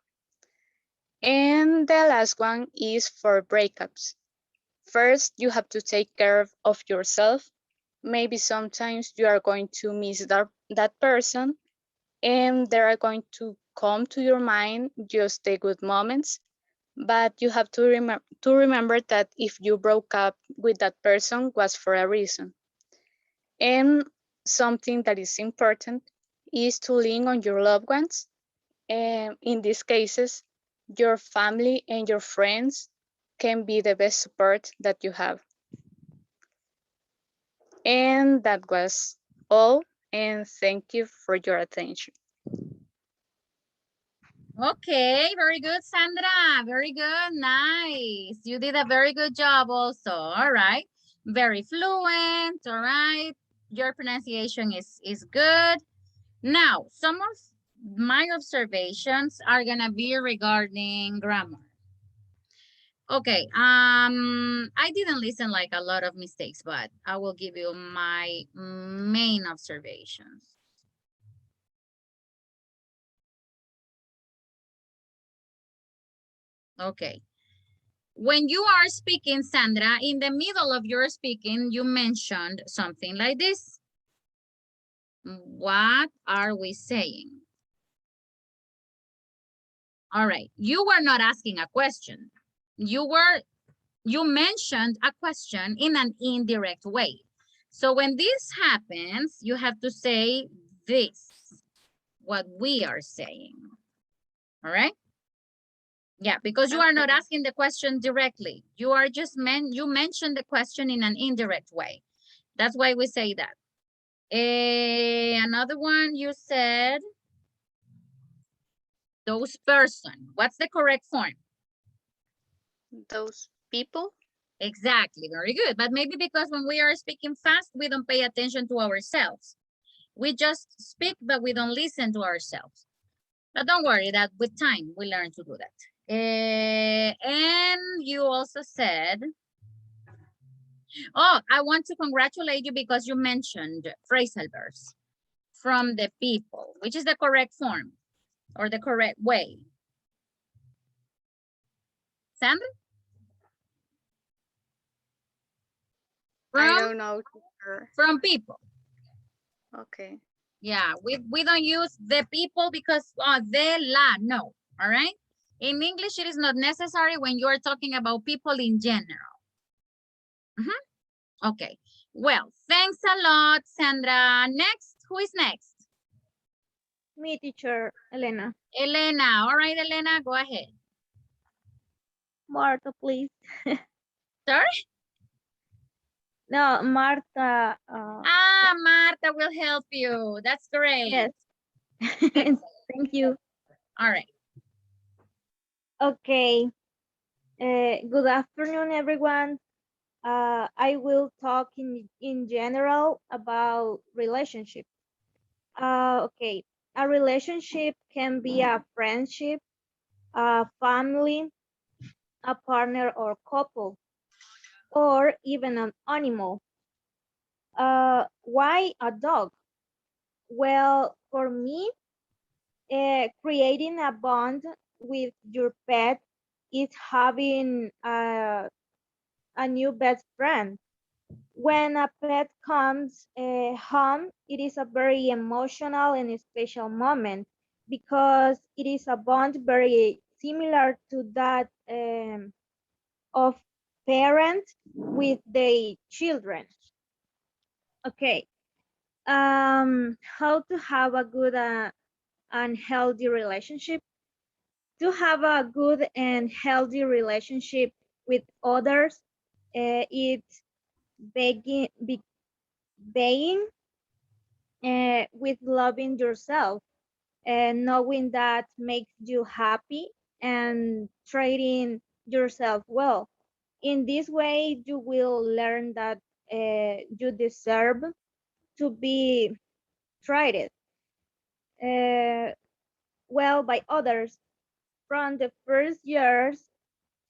And the last one is for breakups. First, you have to take care of yourself. Maybe sometimes you are going to miss that person, and they are going to come to your mind just the good moments. But you have to remember that if you broke up with that person was for a reason. And something that is important is to lean on your loved ones. And in these cases, your family and your friends can be the best support that you have. And that was all. And thank you for your attention. Okay, very good, Sandra. Very good, nice. You did a very good job also, all right. Very fluent, all right. Your pronunciation is good. Now, some of my observations are gonna be regarding grammar. Okay, I didn't listen like a lot of mistakes, but I will give you my main observations. Okay. When you are speaking, Sandra, in the middle of your speaking, you mentioned something like this. What are we saying? All right, you were not asking a question. You mentioned a question in an indirect way. So when this happens, you have to say this, what we are saying. All right? Yeah, because you are not asking the question directly. You are just you mentioned the question in an indirect way. That's why we say that. Another one you said, those person. What's the correct form? Those people. Exactly, very good. But maybe because when we are speaking fast, we don't pay attention to ourselves. We just speak, but we don't listen to ourselves. But don't worry, that with time, we learn to do that. And you also said, oh, I want to congratulate you because you mentioned phrasal verbs from the people, which is the correct form or the correct way. Sandra? I don't know. From people. Okay. Yeah, we don't use the people because de la, no, all right? In English, it is not necessary when you are talking about people in general. Okay, well, thanks a lot, Sandra. Next, who is next? Me, teacher, Elena. Elena, all right, Elena, go ahead. Marta, please. Sorry? No, Marta. Marta will help you. That's great. Yes. Thank you. All right. Okay. Good afternoon, everyone. I will talk in general about relationship. Okay. A relationship can be a friendship, a family, a partner or couple, or even an animal. Why a dog? Well, for me, creating a bond with your pet is having a new best friend. When a pet comes home, it is a very emotional and special moment because it is a bond very similar to that of parents with their children. Okay. How to have a good and healthy relationship? To have a good and healthy relationship with others, it's being with loving yourself and knowing that makes you happy and treating yourself well. In this way, you will learn that you deserve to be treated well by others. From the first years,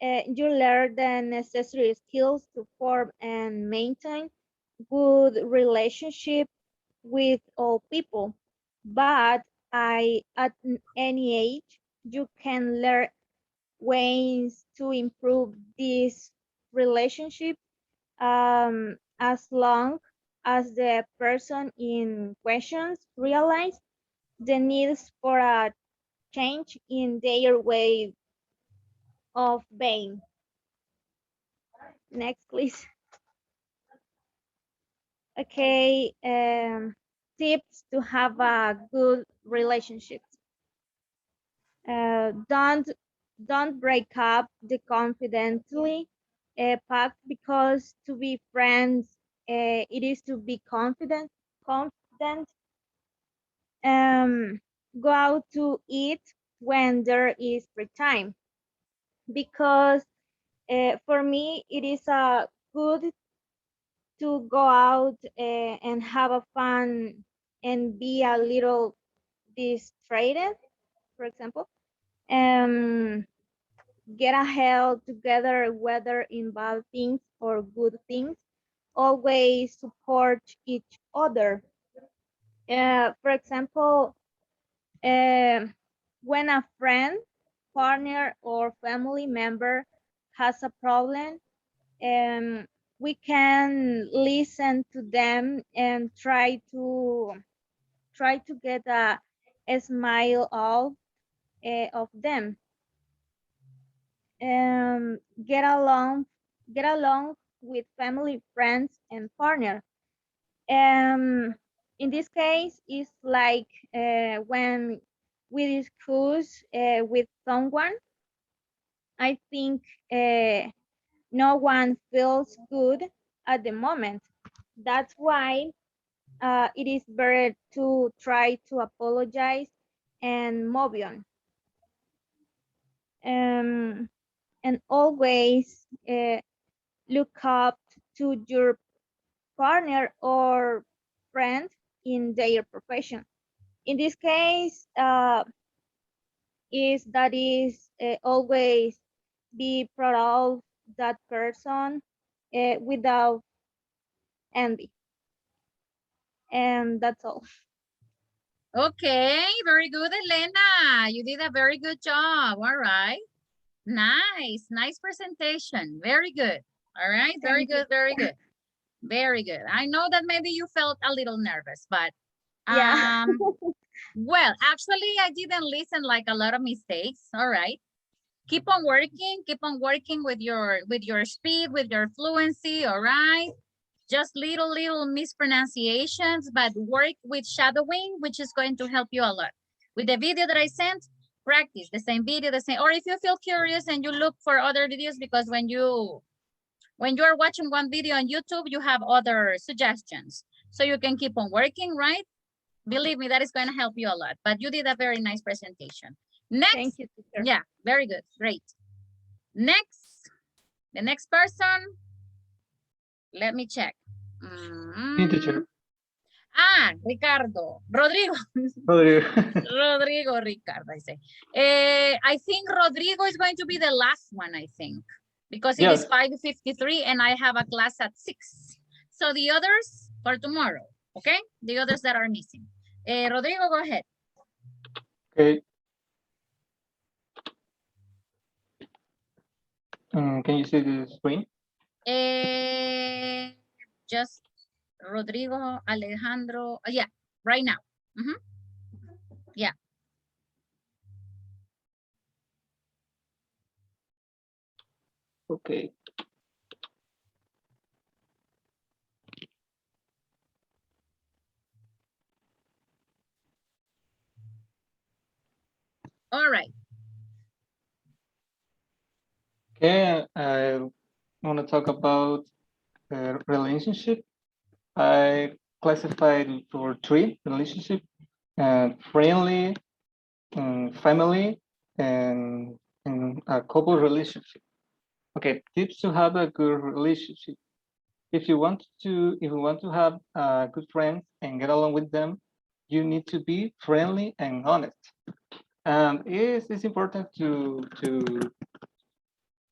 you learn the necessary skills to form and maintain good relationship with all people. But at any age, you can learn ways to improve this relationship as long as the person in questions realize the needs for a change in their way of being. Next, please. Okay, tips to have a good relationship. Don't break up the confidently pact because to be friends, it is to be confident. Go out to eat when there is free time because for me it is good to go out and have a fun and be a little distracted, for example. Um, get ahead together, whether in bad things or good things. Always support each other. For example, when a friend, partner, or family member has a problem, um, we can listen to them and try to get a smile out of them. Um, get along get along with family, friends, and partner. In this case, it's like when we discuss with someone, I think no one feels good at the moment. That's why it is better to try to apologize and move on. Um, and always look up to your partner or friend in their profession. In this case, is always be proud of that person without envy, and that's all. Okay, very good, Elena. You did a very good job. All right. Nice, nice presentation. Very good. All right, very Thank you. good, very good. Very good. I know that maybe you felt a little nervous, but Yeah. well, actually I didn't listen like a lot of mistakes. All right. Keep on working with your speed, with your fluency, all right? Just little mispronunciations, but work with shadowing, which is going to help you a lot. With the video that I sent, practice the same video, or if you feel curious and you look for other videos, because when you are watching one video on YouTube, you have other suggestions. So you can keep on working, right? Believe me, that is going to help you a lot. But you did a very nice presentation. Next. Thank you, teacher. Yeah, very good. Great. Next. The next person. Let me check. Me, teacher. Ricardo. Rodrigo. Rodrigo. Rodrigo, Ricardo, I say. I think Rodrigo is going to be the last one, I think. Because it is Yes. 5:53 and I have a class at 6. So the others for tomorrow, okay? The others that are missing. Rodrigo, go ahead. Okay. Can you see the screen? Just Rodrigo, Alejandro. Yeah, right now. Yeah. Okay. All right. Okay, I want to talk about relationship. I classified for three relationship: friendly, family, and a couple relationship. Okay, tips to have a good relationship. If you want to have good friends and get along with them, you need to be friendly and honest. It's important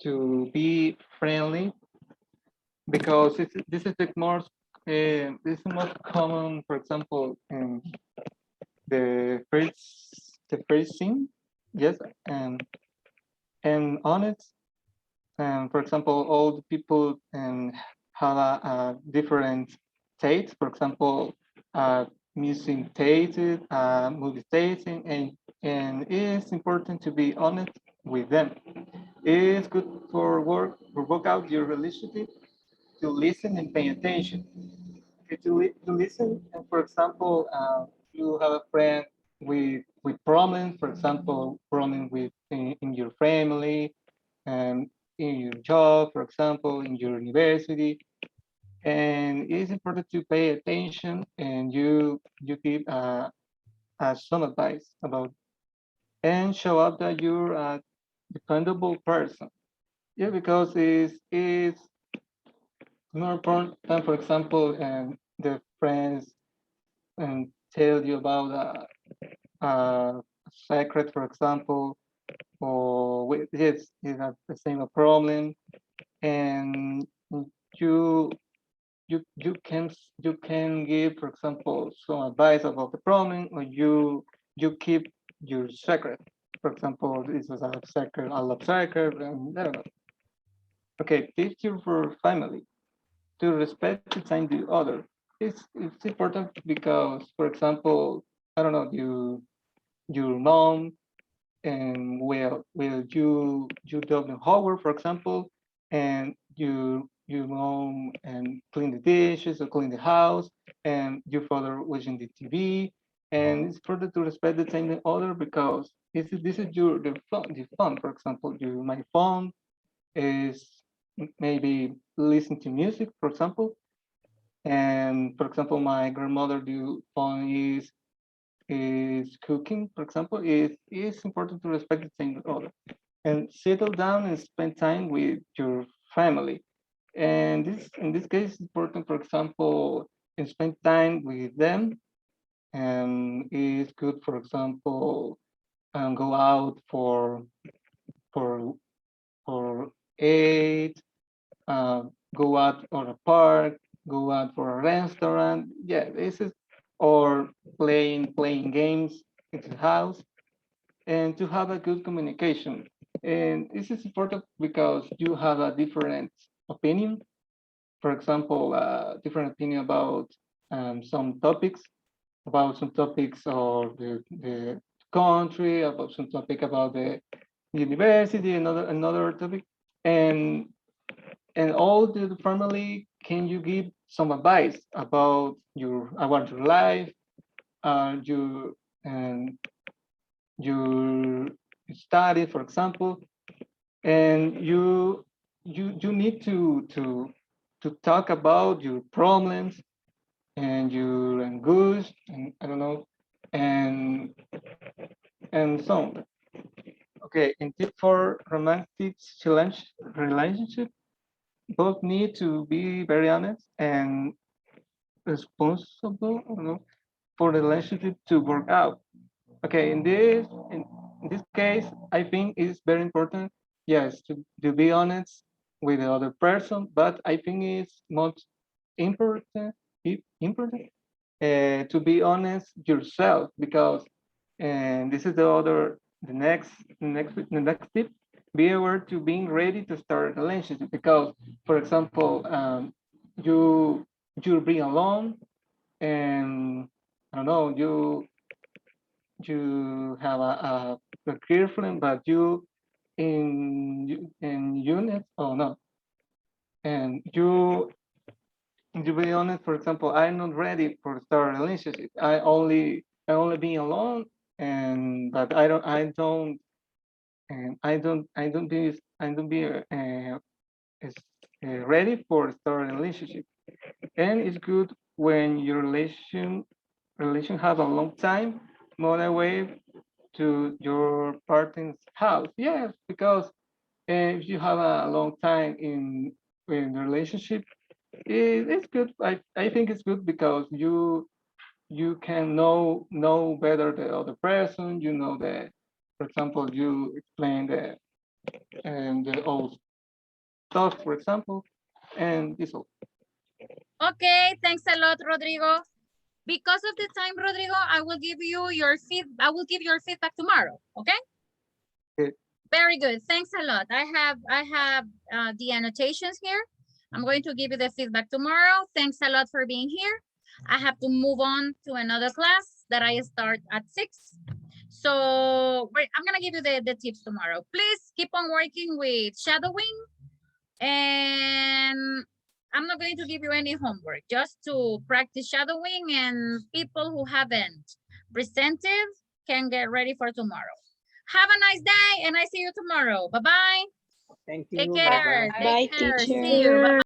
to be friendly because this is the most common. For example, the first thing, yes, and honest. For example, all the people have a different taste. For example, music taste, movie taste, and it's important to be honest with them. It's good for work out your relationship to listen and pay attention. Okay, to listen, and for example, you have a friend with problems, for example, problem with in your family, and in your job, for example, in your university, and it's important to pay attention and you give some advice about and show up that you're a dependable person. Yeah, because it's more important than, for example, the friends and tell you about a secret, for example, or yes, you have the same problem, and you you can give, for example, some advice about the problem, or you keep your secret. For example, this is a secret, I love secret, and I don't know. Okay, teach your family to respect the time the other. It's important because, for example, I don't know, your mom and will you do the homework, for example, and you mom and clean the dishes or clean the house, and your father watching the TV, and it's important to respect the time the other because this is the fun. For example, my phone is maybe listen to music, for example, and for example, my grandmother the phone is cooking, for example. It's important to respect the same order and settle down and spend time with your family. And this, in this case, it's important, for example, and spend time with them. And it's good, for example, go out for for eat, uh, go out on a park, go out for a restaurant. Yeah, this is or playing games in the house and to have a good communication. And this is important because you have a different opinion. For example, different opinion about some topics of the country, about some topic about the university, another topic, and and all the family. Can you give some advice about your life, your and your study, for example, and you need to talk about your problems and your angst and I don't know and so on. Okay, in tip for romantic challenge relationship, both need to be very honest and responsible, for the relationship to work out. Okay, in this case, I think it's very important, yes, to be honest with the other person, but I think it's most important important to be honest yourself because and this is the next tip. Be aware to being ready to start a relationship because, for example, you'll be alone and I don't know you have a girlfriend, but you in unit. Oh no, and to be honest, for example, I'm not ready for start a relationship. I only be alone, and but I don't be ready for start a relationship. And it's good when your relation have a long time, move away to your partner's house. Yes, because if you have a long time in the relationship, it's good. I think it's good because you can know better the other person. You know that, for example, you explain the old stuff, for example, and this all. Okay, thanks a lot, Rodrigo. Because of the time, Rodrigo, I will give you your feedback tomorrow. Okay. Okay. Very good. Thanks a lot. I have the annotations here. I'm going to give you the feedback tomorrow. Thanks a lot for being here. I have to move on to another class that I start at 6. So wait, I'm gonna give you the tips tomorrow. Please keep on working with shadowing, and I'm not going to give you any homework, just to practice shadowing, and people who haven't presented can get ready for tomorrow. Have a nice day, and I see you tomorrow. Bye-bye. Thank Take you. care. Bye-bye. Take care. See you. teacher. Bye.